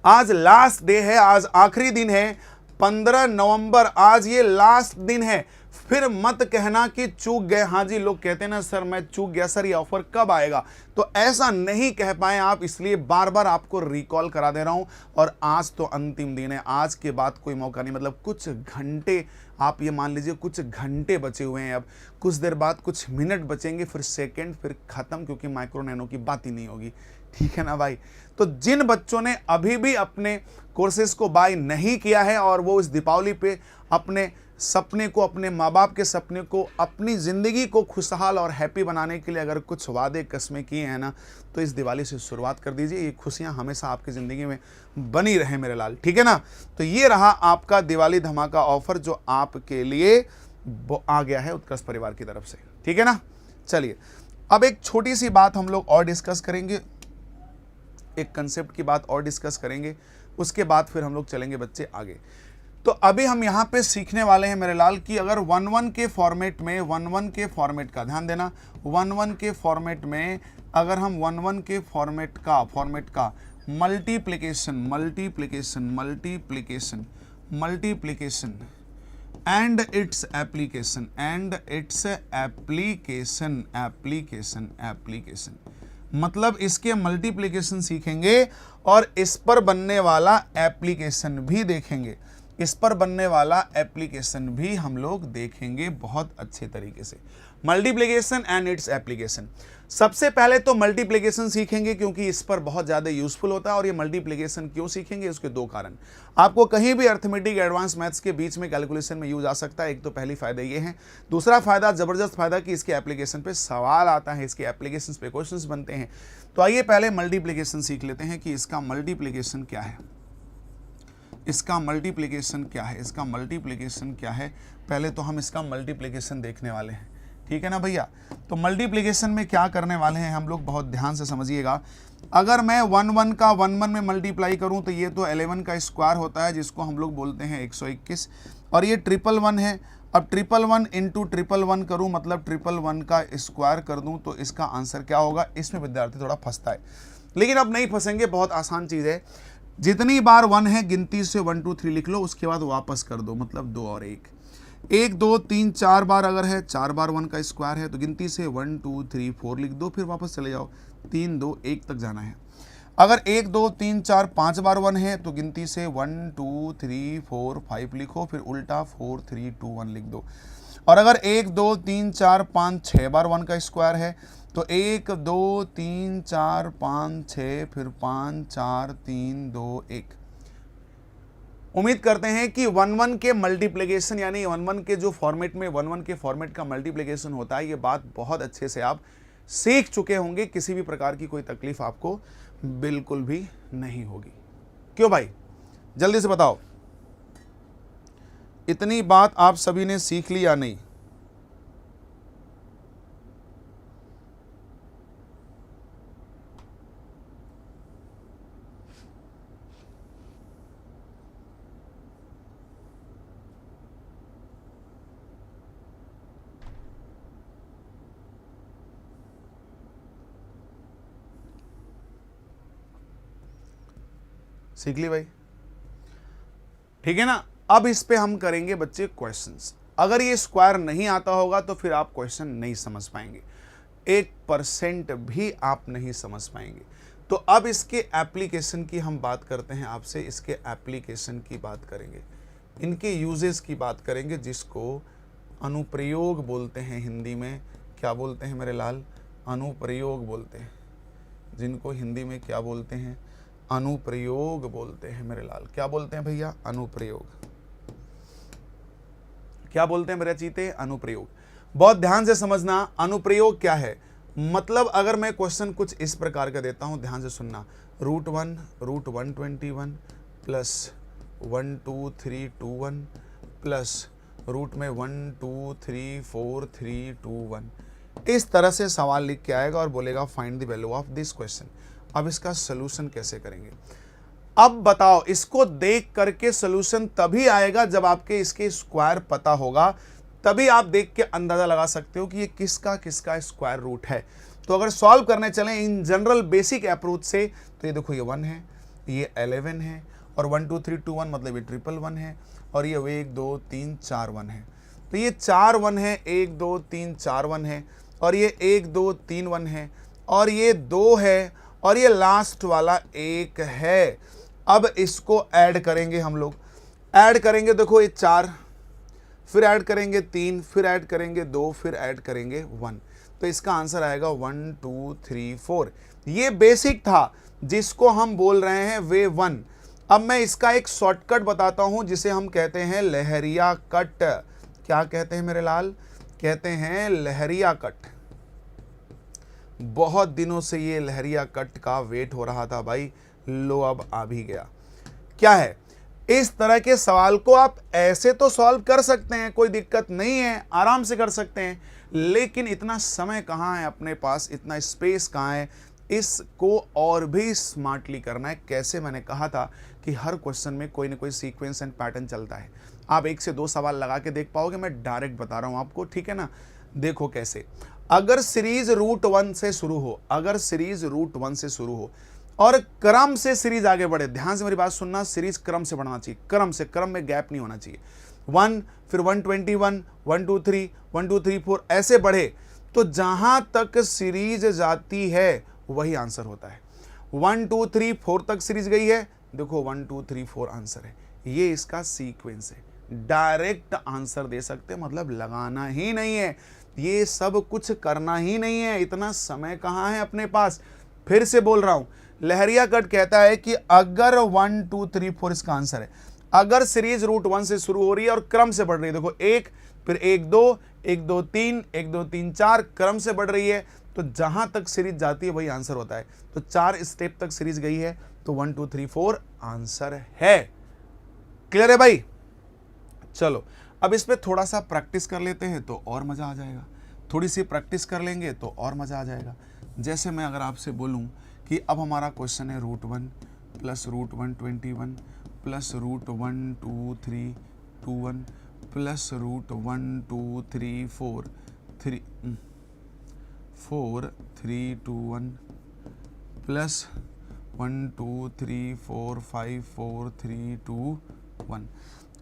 आज लास्ट डे है, आज आखिरी दिन है, 15 नवंबर आज ये लास्ट दिन है। फिर मत कहना कि चूक गए। हाँ जी, लोग कहते हैं ना सर मैं चूक गया, सर ये ऑफर कब आएगा, तो ऐसा नहीं कह पाए आप, इसलिए बार बार आपको रिकॉल करा दे रहा हूं। और आज तो अंतिम दिन है, आज के बाद कोई मौका नहीं, मतलब कुछ घंटे, आप ये मान लीजिए कुछ घंटे बचे हुए हैं, अब कुछ देर बाद कुछ मिनट बचेंगे, फिर सेकेंड, फिर खत्म, क्योंकि माइक्रो नैनो की बात ही नहीं होगी, ठीक है ना भाई। तो जिन बच्चों ने अभी भी अपने कोर्सेज को बाय नहीं किया है और वो इस दीपावली पे अपने सपने को, अपने माँ बाप के सपने को, अपनी ज़िंदगी को खुशहाल और हैप्पी बनाने के लिए अगर कुछ वादे कस्में किए हैं ना, तो इस दिवाली से शुरुआत कर दीजिए। ये खुशियाँ हमेशा आपकी ज़िंदगी में बनी रहें मेरे लाल, ठीक है ना। तो ये रहा आपका दिवाली धमाका ऑफर जो आपके लिए आ गया है उत्कर्ष परिवार की तरफ से, ठीक है ना। चलिए अब एक छोटी सी बात हम लोग और डिस्कस करेंगे, एक कंसेप्ट की बात और डिस्कस करेंगे, उसके बाद फिर हम लोग चलेंगे बच्चे आगे। तो अभी हम यहाँ पे सीखने वाले हैं मेरे लाल कि अगर 1-1 के फॉर्मेट में, 1-1 के फॉर्मेट का ध्यान देना, 1-1 के फॉर्मेट में अगर हम 1-1 के फॉर्मेट का मल्टीप्लिकेशन एंड इट्स एप्लीकेशन मतलब इसके मल्टीप्लिकेशन सीखेंगे और इस पर बनने वाला एप्लीकेशन भी देखेंगे, इस पर बनने वाला एप्लीकेशन भी हम लोग देखेंगे बहुत अच्छे तरीके से। मल्टीप्लिकेशन एंड इट्स एप्लीकेशन, सबसे पहले तो मल्टीप्लिकेशन सीखेंगे क्योंकि इस पर बहुत ज़्यादा यूजफुल होता है। और ये मल्टीप्लिकेशन क्यों सीखेंगे, उसके दो कारण। आपको कहीं भी अर्थमेटिक एडवांस मैथ्स के बीच में कैलकुलेशन में यूज आ सकता है। एक तो पहली फायदा ये है, दूसरा फायदा ज़बरदस्त फायदा कि इसके एप्लीकेशन पे सवाल आता है, इसके एप्लीकेशन पे क्वेश्चंस बनते हैं। तो आइए पहले मल्टीप्लिकेशन सीख लेते हैं कि इसका मल्टीप्लिकेशन क्या है, इसका मल्टीप्लिकेशन क्या है। पहले तो हम इसका मल्टीप्लिकेशन देखने वाले हैं, ठीक है ना भैया। तो मल्टीप्लिकेशन में क्या करने वाले हैं हम लोग, बहुत ध्यान से समझिएगा। अगर मैं 1-1 का 1-1 में मल्टीप्लाई करूं तो ये तो 11 का स्क्वायर होता है जिसको हम लोग बोलते हैं 121, और ये 111 है। अब 111 इंटू 111 करूँ मतलब 111 का स्क्वायर कर दूँ तो इसका आंसर क्या होगा। इसमें विद्यार्थी थोड़ा फंसता है, लेकिन अब नहीं फंसेंगे, बहुत आसान चीज़ है। जितनी बार 1 है गिनती से 1 2 3 लिख लो, उसके बाद वापस कर दो, मतलब 2 और 1, 1 2 3 4 बार अगर है, 4 बार 1 का स्क्वायर है तो गिनती से 1 2 3 4 लिख दो, फिर वापस चले जाओ, 3 2 1 तक जाना है। अगर 1 2 3 4 5 बार 1 है तो गिनती से 1 2 3 4 5 लिखो, फिर उल्टा 4 3 2 1 लिख दो। और अगर 1 2 3 4 5 6 बार 1 का स्क्वायर है तो 1 2 3 4 5 6 फिर 5 4 3 2 1। उम्मीद करते हैं कि 1-1 के मल्टीप्लिकेशन यानी 1-1 के जो फॉर्मेट में 1-1 के फॉर्मेट का मल्टीप्लिकेशन होता है, ये बात बहुत अच्छे से आप सीख चुके होंगे। किसी भी प्रकार की कोई तकलीफ आपको बिल्कुल भी नहीं होगी। क्यों भाई, जल्दी से बताओ, इतनी बात आप सभी ने सीख ली या नहीं? सीख ली भाई, ठीक है ना। अब इस पे हम करेंगे बच्चे क्वेश्चंस। अगर ये स्क्वायर नहीं आता होगा तो फिर आप क्वेश्चन नहीं समझ पाएंगे, 1% भी आप नहीं समझ पाएंगे। तो अब इसके एप्लीकेशन की हम बात करते हैं आपसे, इसके एप्लीकेशन की बात करेंगे, इनके यूजेस की बात करेंगे, जिसको अनुप्रयोग बोलते हैं हिंदी में। क्या बोलते हैं मेरे लाल? अनुप्रयोग बोलते हैं, जिनको हिंदी में क्या बोलते हैं? अनुप्रयोग बोलते हैं मेरे लाल। क्या बोलते हैं भैया? अनुप्रयोग। क्या बोलते हैं मेरे चीते? अनुप्रयोग। बहुत ध्यान से समझना, अनुप्रयोग क्या है। मतलब अगर मैं क्वेश्चन कुछ इस प्रकार का देता हूं, ध्यान से सुनना, √1 √121 प्लस 1 2 3 2 1 प्लस रूट में 1 2 3 4 3 2 1, इस तरह से सवाल लिख के आएगा और बोलेगा find the value of this question. अब इसका सलूशन कैसे करेंगे? अब बताओ, इसको देख करके सलूशन तभी आएगा जब आपके इसके स्क्वायर पता होगा, तभी आप देख के अंदाजा लगा सकते हो कि ये किसका किसका स्क्वायर रूट है। तो अगर सॉल्व करने चलें इन जनरल बेसिक अप्रोच से, तो ये देखो ये 1 है, ये 11 है, और 1 2 3 2 1 मतलब ये 111 है, और ये 1 2 3 4 1 है। तो ये 4 1 है, 1 2 3 4 1 है, और ये 1 2 3 1 है, और ये 2 है, और ये लास्ट वाला 1 है। अब इसको ऐड करेंगे हम लोग, ऐड करेंगे, देखो ये 4, फिर ऐड करेंगे 3, फिर ऐड करेंगे 2, फिर ऐड करेंगे 1। तो इसका आंसर आएगा 1 2 3 4। ये बेसिक था जिसको हम बोल रहे हैं वे 1। अब मैं इसका एक शॉर्टकट बताता हूं जिसे हम कहते हैं लहरिया कट। क्या कहते हैं मेरे लाल? कहते हैं लहरिया कट। बहुत दिनों से ये लहरिया कट का वेट हो रहा था भाई, लो अब आ भी गया। क्या है? इस तरह के सवाल को आप ऐसे तो सॉल्व कर सकते हैं, कोई दिक्कत नहीं है, आराम से कर सकते हैं, लेकिन इतना समय कहाँ है अपने पास, इतना स्पेस कहाँ है? इसको और भी स्मार्टली करना है। कैसे? मैंने कहा था कि हर क्वेश्चन में कोई ना कोई सीक्वेंस एंड पैटर्न चलता है। आप 1 से 2 सवाल लगा के देख पाओगे, मैं डायरेक्ट बता रहा हूं आपको, ठीक है ना? देखो कैसे। अगर सीरीज रूट 1 से शुरू हो, अगर सीरीज रूट 1 से शुरू हो और क्रम से सीरीज आगे बढ़े, ध्यान से मेरी बात सुनना, सीरीज क्रम से बढ़ना चाहिए, क्रम से, क्रम में गैप नहीं होना चाहिए। 1, फिर 121, 1 2 3, 1 2 3 4 ऐसे बढ़े, तो जहां तक सीरीज जाती है वही आंसर होता है। 1 2 3 4 तक सीरीज गई है, देखो 1 2 3 4 आंसर है। ये इसका सीक्वेंस है। डायरेक्ट आंसर दे सकते, मतलब लगाना ही नहीं है, ये सब कुछ करना ही नहीं है, इतना समय कहाँ है अपने पास। फिर से बोल रहा हूं, लहरिया कट कहता है कि अगर 1 2 3 4 इसका आंसर है, अगर सीरीज रूट 1 से शुरू हो रही है और क्रम से बढ़ रही है, देखो 1, फिर 1 2, 1 2 3, 1 2 3 4 क्रम से बढ़ रही है, तो जहां तक सीरीज जाती है वही आंसर होता है। तो 4 स्टेप तक सीरीज गई है, तो 1 2 3 4 आंसर है। क्लियर है भाई? चलो अब इस पे थोड़ा सा प्रैक्टिस कर लेते हैं तो और मजा आ जाएगा। थोड़ी सी प्रैक्टिस कर लेंगे तो और मजा आ जाएगा। जैसे मैं अगर आपसे बोलूं कि अब हमारा क्वेश्चन है root 1 plus root 121 plus root 1 2 3 2 1 plus root 1 2 3 4 3 4 3 2 1 plus 1 2 3 4 5 4 3 2 1।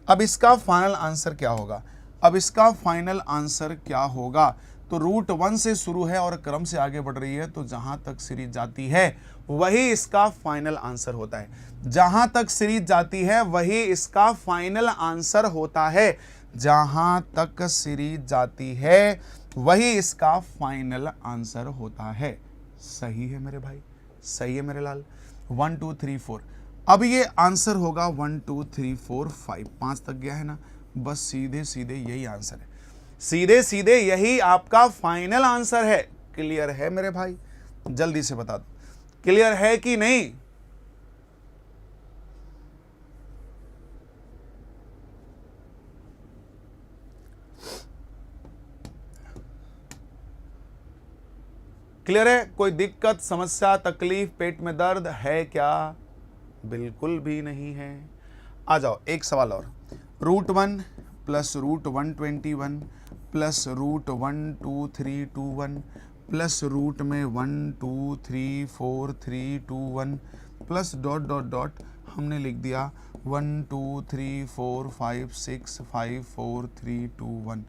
अब इसका फाइनल आंसर क्या होगा? अब इसका फाइनल आंसर क्या होगा? तो रूट 1 से शुरू है और क्रम से आगे बढ़ रही है, तो जहां तक सीरीज जाती है वही इसका फाइनल आंसर होता है। जहां तक सीरीज जाती है वही इसका फाइनल आंसर होता है। जहां तक सीरीज जाती है वही इसका फाइनल आंसर होता है। सही है मेरे भाई, सही है मेरे लाल। 1 2 3 4, अब ये आंसर होगा 1 2 3 4 5, 5 तक गया है ना, बस सीधे सीधे यही आंसर है, सीधे सीधे यही आपका फाइनल आंसर है। क्लियर है मेरे भाई? जल्दी से बता दो, क्लियर है कि नहीं? क्लियर है? कोई दिक्कत, समस्या, तकलीफ, पेट में दर्द है क्या? बिल्कुल भी नहीं है। आ जाओ एक सवाल और। Root 1 plus root 121 plus root 1 2 3 2 1 plus root में 1 2 3 4 3 2 1 प्लस डॉट डॉट डॉट हमने लिख दिया 1 2 3 4 5 6 5 4 3 2 1।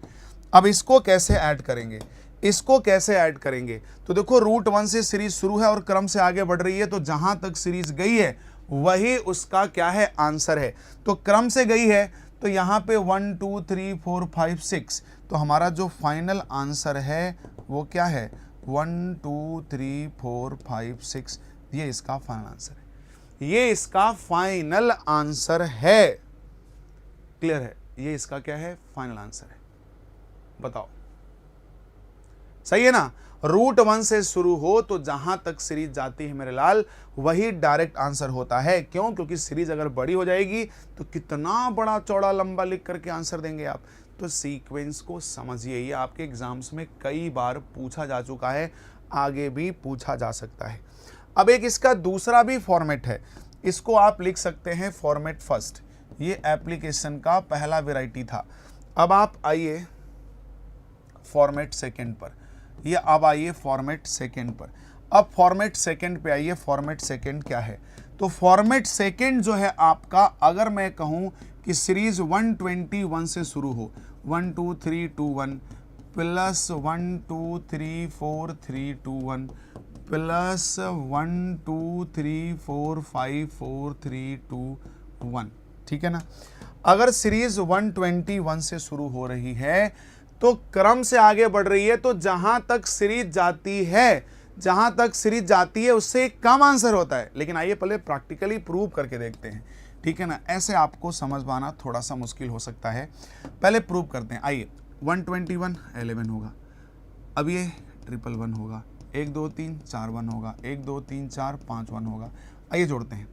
अब इसको कैसे ऐड करेंगे? इसको कैसे ऐड करेंगे? तो देखो रूट 1 से सीरीज शुरू है और क्रम से आगे बढ़ रही है, तो जहां तक सीरीज गई है वही उसका क्या है? आंसर है। तो क्रम से गई है तो यहाँ पे 1 2 3 4 5 6, तो हमारा जो फाइनल आंसर है वो क्या है? 1 2 3 4 5 6, ये इसका फाइनल आंसर है। ये इसका फाइनल आंसर है। क्लियर है? ये इसका क्या है? फाइनल आंसर है। बताओ सही है ना? रूट 1 से शुरू हो तो जहां तक सीरीज जाती है मेरे लाल वही डायरेक्ट आंसर होता है। क्यों? क्योंकि सीरीज अगर बड़ी हो जाएगी तो कितना बड़ा चौड़ा लंबा लिख करके आंसर देंगे आप। तो सीक्वेंस को समझिए, ये आपके एग्जाम्स में कई बार पूछा जा चुका है, आगे भी पूछा जा सकता है। अब एक इसका दूसरा भी फॉर्मेट है, इसको आप लिख सकते हैं फॉर्मेट फर्स्ट। ये एप्लीकेशन का पहला वेराइटी था। अब आप आइए फॉर्मेट सेकेंड पर, ये अब आइए फॉर्मेट सेकेंड पर। अब फॉर्मेट सेकेंड पे आइए। फॉर्मेट सेकेंड क्या है? तो फॉर्मेट सेकेंड जो है आपका, अगर मैं कहूं कि सीरीज 121 से शुरू हो, 1 2 3 2 1 प्लस 1 2 3 4 3 2 1 प्लस 1 2 3 4 5 4 3 2 1, ठीक है ना? अगर सीरीज 121 से शुरू हो रही है तो क्रम से आगे बढ़ रही है, तो जहां तक सीरीज जाती है, जहां तक सीरीज जाती है उससे कम आंसर होता है। लेकिन आइए पहले प्रैक्टिकली प्रूव करके देखते हैं। ठीक है ना। ऐसे आपको समझ पाना थोड़ा सा मुश्किल हो सकता है, पहले प्रूव करते हैं। आइए, 121 11 होगा, अब ये 111 होगा, 1 2 3 4 1 होगा, 1 2 3 4 5 1 होगा। आइए जोड़ते हैं,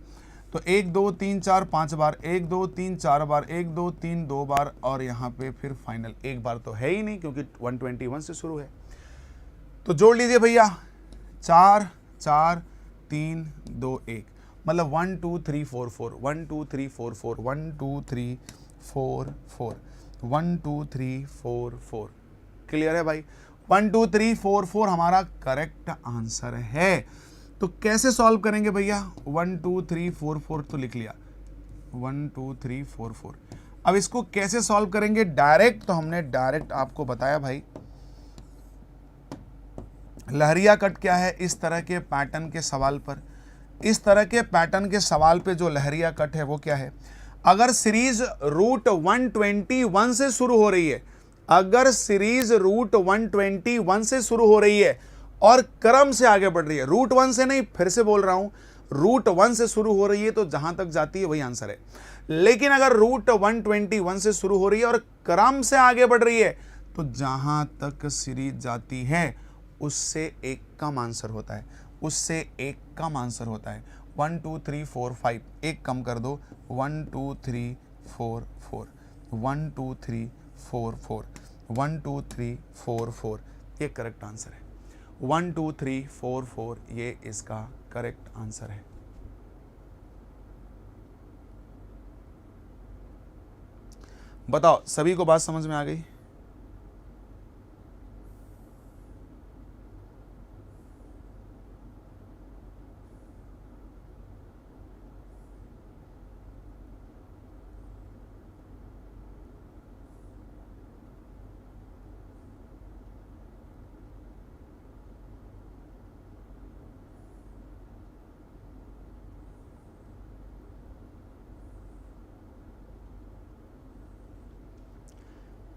तो 1 2 3 4 5 बार, 1 2 3 4 बार, 1 2 3 2 बार, और यहाँ पे फिर फाइनल एक बार तो है ही नहीं क्योंकि 121 से शुरू है। तो जोड़ लीजिए भैया, 4 4 3 2 1, मतलब 1 2 3 4 4, 1 2 3 4 4, 1 2 3 4 4, 1 2 3 4 4। क्लियर है भाई? 1 2 3 4 4 हमारा करेक्ट आंसर है। तो कैसे सॉल्व करेंगे भैया? 1 2 3 4 4 तो लिख लिया, 1 2 3 4 4। अब इसको कैसे सॉल्व करेंगे डायरेक्ट? तो हमने डायरेक्ट आपको बताया भाई, लहरिया कट क्या है। इस तरह के पैटर्न के सवाल पर, इस तरह के पैटर्न के सवाल पे जो लहरिया कट है वो क्या है? अगर सीरीज रूट 121 से शुरू हो रही है, अगर सीरीज रूट 121 से शुरू हो रही है और क्रम से आगे बढ़ रही है, रूट 1 से नहीं, फिर से बोल रहा हूं, रूट 1 से शुरू हो रही है तो जहां तक जाती है वही आंसर है। लेकिन अगर रूट 121 से शुरू हो रही है और क्रम से आगे बढ़ रही है तो जहां तक सीरीज जाती है उससे एक कम आंसर होता है, उससे एक कम आंसर होता है। 1 2 3 4 5, एक कम कर दो, 1 2 3 4 4, 1 2 3 4 4, 1 2 3 4 4, ये करेक्ट आंसर है। 1 2 3 4 4 ये इसका करेक्ट आंसर है। बताओ, सभी को बात समझ में आ गई?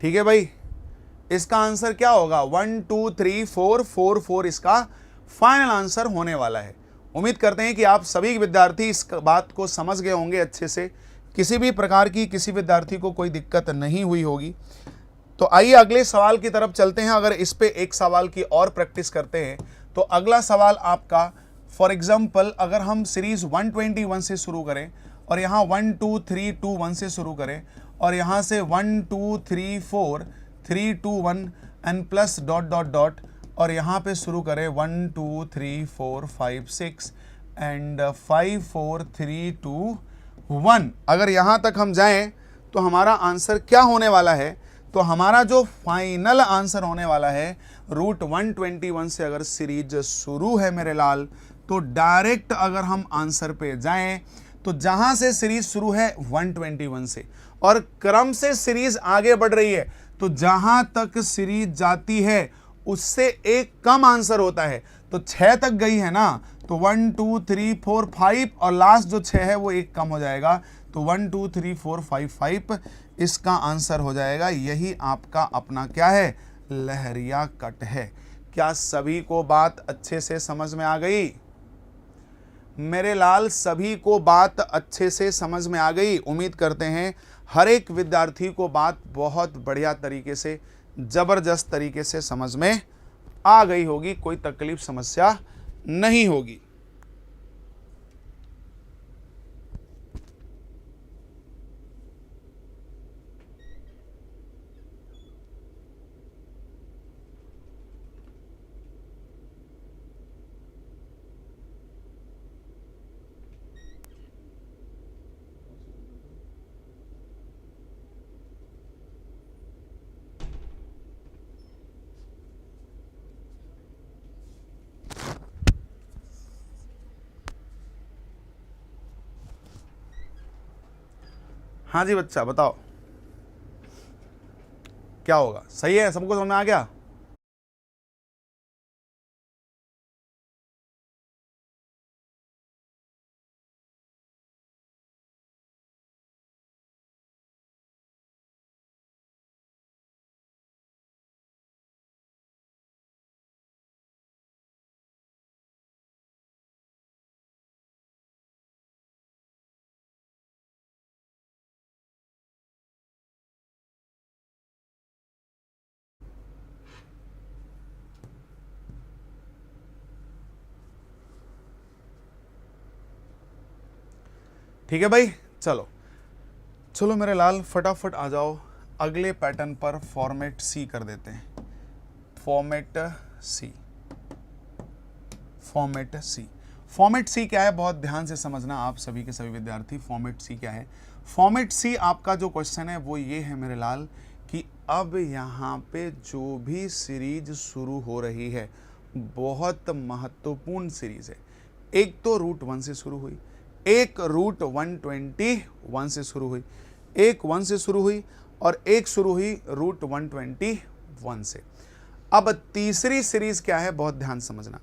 ठीक है भाई, इसका आंसर क्या होगा? 1 2 3 4 4 4 इसका फाइनल आंसर होने वाला है। उम्मीद करते हैं कि आप सभी विद्यार्थी इस बात को समझ गए होंगे अच्छे से, किसी भी प्रकार की किसी विद्यार्थी को कोई दिक्कत नहीं हुई होगी। तो आइए अगले सवाल की तरफ चलते हैं। अगर इस पे एक सवाल की और प्रैक्टिस करते हैं तो अगला सवाल आपका, फॉर एग्जांपल अगर हम सीरीज 121 से शुरू करें और यहाँ 1 2 3 2 1 से शुरू करें और यहाँ से 1 2 3 4 3 2 1 and plus dot dot dot, और यहाँ पे शुरू करें 1 2 3 4 5 6 एंड 5 4 3 2 1, अगर यहाँ तक हम जाएं तो हमारा आंसर क्या होने वाला है? तो हमारा जो फाइनल आंसर होने वाला है, रूट 121 से अगर सीरीज शुरू है मेरे लाल, तो डायरेक्ट अगर हम आंसर पे जाएं तो जहां से सीरीज शुरू है 121 से और क्रम से सीरीज आगे बढ़ रही है तो जहां तक सीरीज जाती है उससे एक कम आंसर होता है। तो 6 तक गई है ना, तो 1 2 3 4 5 और लास्ट जो 6 है वो एक कम हो जाएगा, तो 1 2 3 4 5 5 इसका आंसर हो जाएगा। यही आपका अपना क्या है? लहरिया कट है। क्या सभी को बात अच्छे से समझ में आ गई? मेरे लाल, सभी को बात अच्छे से समझ में आ गई? उम्मीद करते हैं हर एक विद्यार्थी को बात बहुत बढ़िया तरीके से, जबरदस्त तरीके से समझ में आ गई होगी, कोई तकलीफ समस्या नहीं होगी। हाँ जी बच्चा, बताओ क्या होगा? सही है? सबको समझ में आ गया? ठीक है भाई, चलो चलो मेरे लाल फटाफट आ जाओ अगले पैटर्न पर। फॉर्मेट सी कर देते हैं, फॉर्मेट सी। फॉर्मेट सी, फॉर्मेट सी क्या है बहुत ध्यान से समझना आप सभी के सभी विद्यार्थी। फॉर्मेट सी क्या है? फॉर्मेट सी आपका जो क्वेश्चन है वो ये है मेरे लाल कि अब यहाँ पे जो भी सीरीज शुरू हो रही है, बहुत महत्वपूर्ण सीरीज है। एक तो रूट 1 से शुरू हुई, एक रूट 121 से शुरू हुई, एक 1 से शुरू हुई और एक शुरू हुई रूट 121 से। अब तीसरी सीरीज क्या है बहुत ध्यान समझना।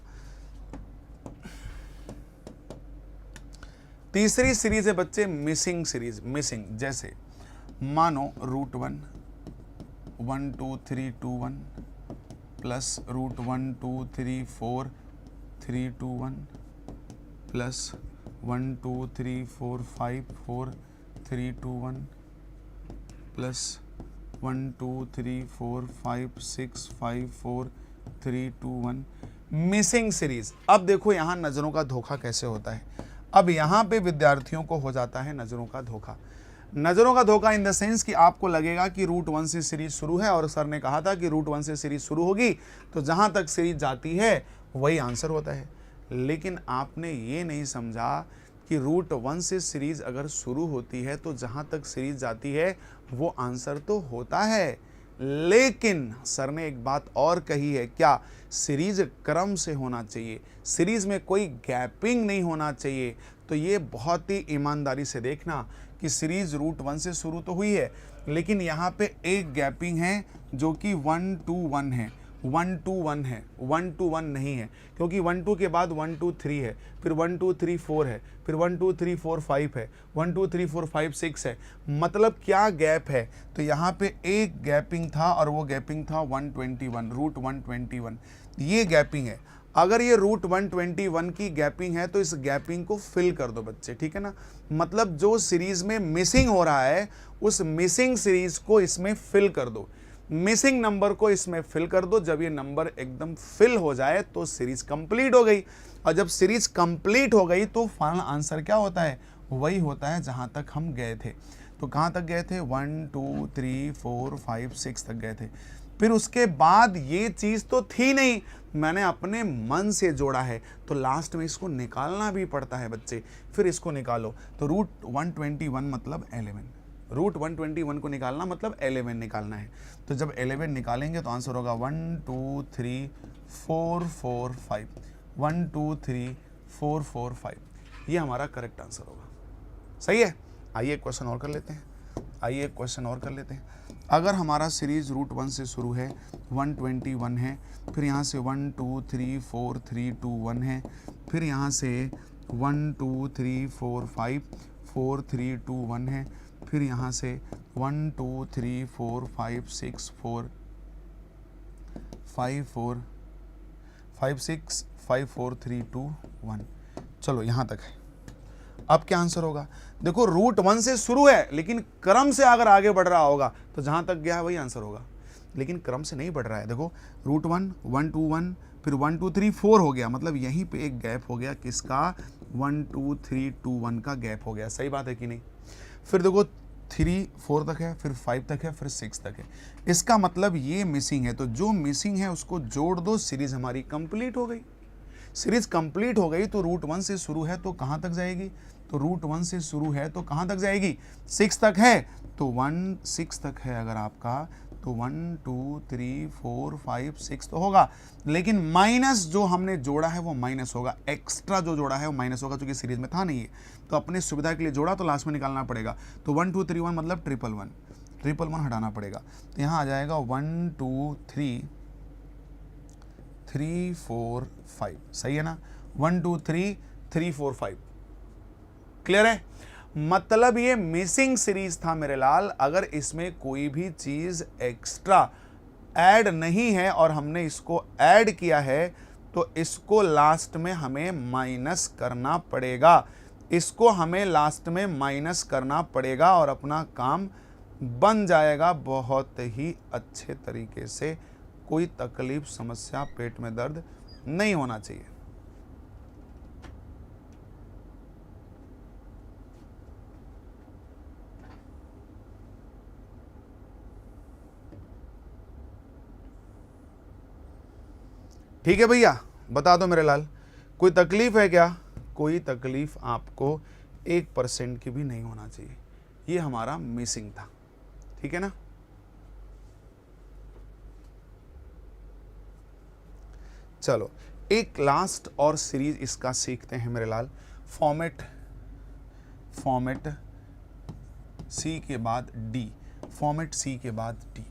तीसरी सीरीज है बच्चे मिसिंग सीरीज। मिसिंग जैसे मानो root 1 1 2 3 2 1 plus root 1 2 3 4 3 2 1 plus 1 2 3 4 5 4 3 2 1 plus 1 2 3 4 5 6 5 4 3 2 1 missing series. अब देखो यहां नजरों का धोखा कैसे होता है। अब यहां पे विद्यार्थियों को हो जाता है नजरों का धोखा। नजरों का धोखा इन द सेंस कि आपको लगेगा कि रूट 1 से सीरीज शुरू है और सर ने कहा था कि रूट 1 से सीरीज शुरू होगी तो जहां तक सीरीज जाती है वही आंसर होता है। लेकिन आपने ये नहीं समझा कि रूट 1 से सीरीज अगर शुरू होती है तो जहां तक सीरीज जाती है वो आंसर तो होता है। लेकिन सर ने एक बात और कही है, क्या? सीरीज क्रम से होना चाहिए, सीरीज में कोई गैपिंग नहीं होना चाहिए। तो ये बहुत ही ईमानदारी से देखना कि सीरीज रूट 1 से शुरू तो हुई है लेकिन यहाँ पे एक गैपिंग है जो कि 1 2 1 है, 1 2 1 है, 1 2 1 नहीं है क्योंकि 1 2 के बाद 1 2 3 है, फिर 1 2 3 4 है, फिर 1 2 3 4 5 है, 1 2 3 4 5 6 है। मतलब क्या गैप है? तो यहाँ पे एक गैपिंग था और वो गैपिंग था 121, रूट 121। ये गैपिंग है। अगर ये रूट 121 की गैपिंग है तो इस गैपिंग को फिल कर दो बच्चे, ठीक है ना। मतलब जो सीरीज में मिसिंग हो रहा है उस मिसिंग सीरीज को इसमें फिल कर दो, मिसिंग नंबर को इसमें फिल कर दो। जब ये नंबर एकदम फिल हो जाए तो सीरीज कंप्लीट हो गई और जब सीरीज कंप्लीट हो गई तो फाइनल आंसर क्या होता है? वही होता है जहां तक हम गए थे। तो कहां तक गए थे? 1 2 3 4 5 6 तक गए थे। फिर उसके बाद ये चीज तो थी नहीं, मैंने अपने मन से जोड़ा है तो लास्ट में इसको निकालना भी पड़ता है बच्चे। फिर इसको निकालो तो रूट 121 मतलब 11, रूट 121 को निकालना मतलब 11 निकालना है। तो जब 11 निकालेंगे तो आंसर होगा 1 2 3 4 4 5, 1 2 3 4 4 5। ये हमारा करेक्ट आंसर होगा। सही है। आइए एक क्वेश्चन और कर लेते हैं, आइए एक क्वेश्चन और कर लेते हैं। अगर हमारा सीरीज रूट 1 से शुरू है, 121 है, फिर यहाँ से 1 2 3 4 3 2 1 है, फिर यहाँ से 1 2 3 4 5 4 3 2 1 है, फिर यहाँ से 1 2 3 4 5 6 4 5 4 5 6 5 4 3 2 1। चलो यहाँ तक है। अब क्या आंसर होगा? देखो रूट 1 से शुरू है लेकिन क्रम से अगर आगे बढ़ रहा होगा तो जहां तक गया है वही आंसर होगा। लेकिन क्रम से नहीं बढ़ रहा है। देखो रूट 1 1 2 1 फिर 1 2 3 4 हो गया, मतलब यहीं पे एक गैप हो गया। किसका? 1 2 3 2 1 का गैप हो गया। सही बात है कि नहीं? फिर देखो 3 4 तक है, फिर 5 तक है, फिर 6 तक है। इसका मतलब ये मिसिंग है। तो जो मिसिंग है उसको जोड़ दो, सीरीज हमारी कंप्लीट हो गई। सीरीज कंप्लीट हो गई तो रूट 1 से शुरू है तो कहां तक जाएगी? तो रूट 1 से शुरू है तो कहां तक जाएगी? 6 तक है तो 1 6 तक है अगर आपका तो 1 2 3 4 5 6 तो होगा। लेकिन माइनस जो हमने जोड़ा है वो माइनस होगा, एक्स्ट्रा जो जोड़ा है वो माइनस होगा क्योंकि सीरीज में था नहीं है। तो अपने सुविधा के लिए जोड़ा तो लास्ट में निकालना पड़ेगा। तो 1 2 3 1 मतलब 1 हटाना पड़ेगा। तो यहाँ आ जाएगा 1 2 3 3 4 5। सही है ना? 1 2 3 3 4 5। क्लियर है? मतलब ये मिसिंग सीरीज था मेरे लाल। अगर इसमें कोई भी चीज एक्स्ट्रा ऐड नहीं है और हमने इसको ऐड किया है तो इसको लास्ट में हमें माइनस करना पड़ेगा। इसको हमें लास्ट में माइनस करना पड़ेगा और अपना काम बन जाएगा बहुत ही अच्छे तरीके से। कोई तकलीफ, समस्या, पेट में दर्द नहीं होना चाहिए। ठीक है भैया, बता दो मेरे लाल, कोई तकलीफ है क्या? कोई तकलीफ आपको 1% की भी नहीं होना चाहिए। ये हमारा मिसिंग था, ठीक है ना। चलो एक लास्ट और सीरीज इसका सीखते हैं मेरे लाल। फॉर्मेट सी के बाद डी, फॉर्मेट सी के बाद डी।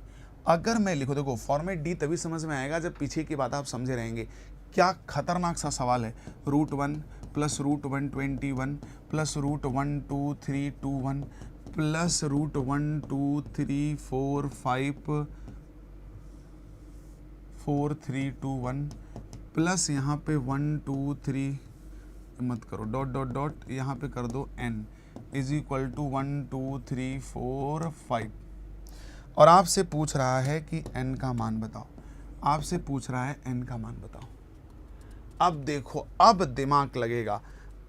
अगर मैं लिखूँ, देखो फॉर्मेट डी तभी समझ में आएगा जब पीछे की बात आप समझे रहेंगे। क्या खतरनाक सा सवाल है। √1 प्लस √121 प्लस √1 2 3 2 1 प्लस √1 2 3 4 5 4 3 2 1 प्लस यहाँ पे 1 2 3 मत करो डॉट डॉट डॉट, यहाँ पे कर दो n इज इक्वल टू 1 2 3 4 5। और आपसे पूछ रहा है कि n का मान बताओ, आपसे पूछ रहा है n का मान बताओ। अब देखो, अब दिमाग लगेगा।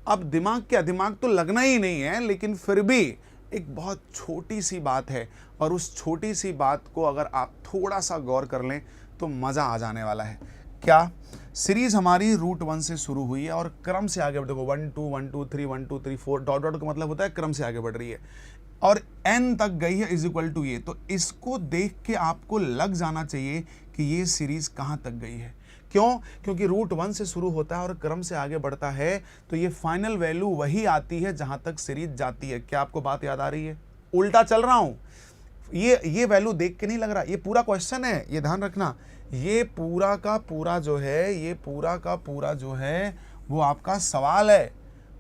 अब दिमाग क्या, दिमाग तो लगना ही नहीं है, लेकिन फिर भी एक बहुत छोटी सी बात है, और उस छोटी सी बात को अगर आप थोड़ा सा गौर कर लें तो मज़ा आ जाने वाला है। क्या सीरीज हमारी √1 से शुरू हुई है और क्रम से आगे बढ़ो, 1 2 1 2 3 1 2 3 4 डॉट डॉट का मतलब होता है क्रम से आगे बढ़ रही है, और n तक गई है इज इक्वल टू ये। तो इसको देख के आपको लग जाना चाहिए कि ये सीरीज कहाँ तक गई है। क्यों? क्योंकि √1 से शुरू होता है और क्रम से आगे बढ़ता है, तो ये फाइनल वैल्यू वही आती है जहां तक सीरीज जाती है। क्या आपको बात याद आ रही है? उल्टा चल रहा हूं, ये वैल्यू देख के नहीं लग रहा, ये पूरा क्वेश्चन है, ये ध्यान रखना। ये पूरा का पूरा जो है, ये पूरा का पूरा जो है वो आपका सवाल है,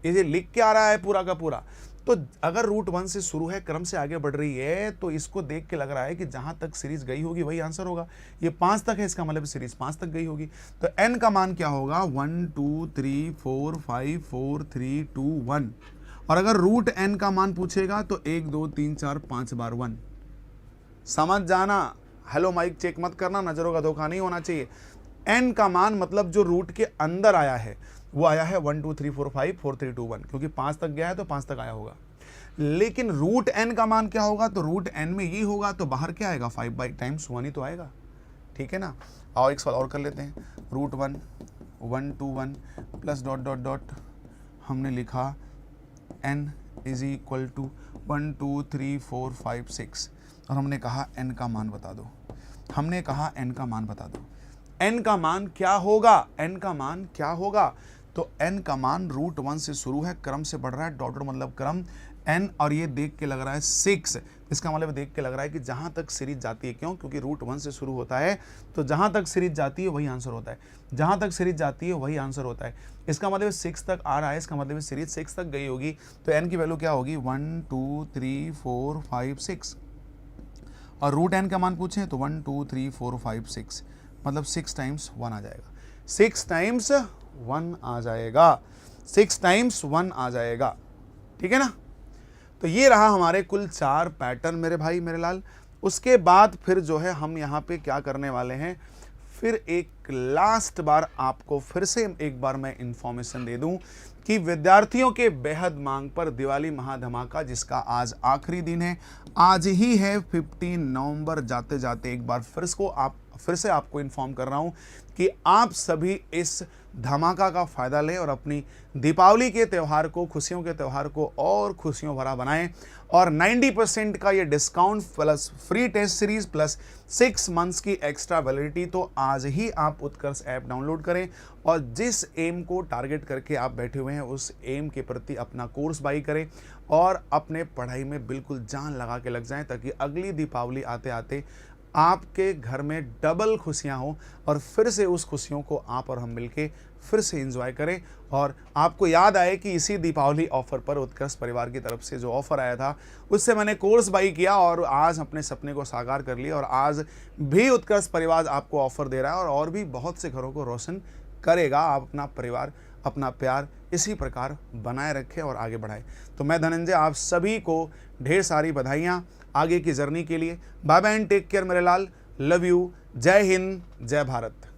ये लिख के आ रहा है पूरा का पूरा। तो अगर √1 से शुरू है, क्रम से आगे बढ़ रही है, तो इसको देख के लग रहा है कि जहां तक सीरीज गई होगी वही आंसर होगा। ये 5 तक है, इसका मतलब सीरीज 5 तक गई होगी। तो n का मान क्या होगा? 1 2 3 4 5 4 3 2 1। और अगर √n का मान पूछेगा तो 1 2 3 4 5 बार 1। समझ जाना, हेलो माइक चेक मत करना, नजरों का धोखा नहीं होना चाहिए। n का मान मतलब जो रूट के अंदर आया है वो आया है 1 2 3 4 5 4 3 2 1, क्योंकि 5 तक गया है तो 5 तक आया होगा। लेकिन √n का मान क्या होगा? तो √n में ये होगा तो बाहर क्या आएगा? 5 टाइम्स 1 ही तो आएगा, ठीक है ना। आओ एक सवाल और कर लेते हैं। √1 1 2 1 प्लस डॉट डॉट डॉट, हमने लिखा n इज इक्वल टू 1 2 3 4 5 6, और हमने कहा n का मान बता दो। हमने कहा n का मान बता दो। n का मान क्या होगा? n का मान क्या होगा? तो n का मान √1 से शुरू है, क्रम से बढ़ रहा है, डॉट डॉट मतलब क्रम n, और ये देख के लग रहा है 6। इसका मतलब देख के लग रहा है कि जहां तक सीरीज जाती है। क्यों? क्योंकि √1 से शुरू होता है, तो जहां तक सीरीज जाती है वही आंसर होता है। जहां तक सीरीज जाती है वही आंसर होता है। इसका मतलब 6 तक आ रहा है, इसका मतलब सीरीज 6 तक गई होगी, तो n की वैल्यू क्या होगी? 1 2 3 4 5 6। और √n का मान पूछें तो 1 2 3 4 5 6, मतलब 6 टाइम्स 1 आ जाएगा। 6 टाइम्स 1 आ जाएगा, 6 टाइम्स 1 आ जाएगा, ठीक है ना। तो ये रहा हमारे कुल 4 पैटर्न मेरे भाई मेरे लाल। उसके बाद फिर जो है हम यहाँ पे क्या करने वाले हैं, फिर एक लास्ट बार आपको फिर से एक बार मैं इंफॉर्मेशन दे दूं कि विद्यार्थियों के बेहद मांग पर दिवाली महाधमाका, जिसका आज आखिरी दिन है, आज ही है 15 नवंबर। जाते जाते एक बार फिर से आपको इन्फॉर्म कर रहा हूं कि आप सभी इस धमाका का फ़ायदा लें और अपनी दीपावली के त्यौहार को, खुशियों के त्यौहार को और खुशियों भरा बनाएं। और 90% का ये discount plus free test series plus 6 months की एक्स्ट्रा वैलिडिटी। तो आज ही आप उत्कर्ष ऐप डाउनलोड करें और जिस एम को टारगेट करके आप बैठे हुए हैं उस एम के प्रति अपना कोर्स बाई करें और अपने पढ़ाई में बिल्कुल जान लगा के लग जाएं, ताकि अगली दीपावली आते आते आपके घर में डबल खुशियां हो और फिर से उस खुशियों को आप और हम मिलके फिर से एंजॉय करें। और आपको याद आए कि इसी दीपावली ऑफर पर उत्कर्ष परिवार की तरफ से जो ऑफर आया था उससे मैंने कोर्स बाई किया और आज अपने सपने को साकार कर लिया। और आज भी उत्कर्ष परिवार आपको ऑफर दे रहा है और भी बहुत से घरों को रोशन करेगा। आप अपना परिवार, अपना प्यार इसी प्रकार बनाए रखें और आगे बढ़ाएं। तो मैं धनंजय आप सभी को ढेर सारी बधाइयाँ आगे की जर्नी के लिए। Bye bye and take care मेरे लाल, लव यू, जय हिंद, जय भारत।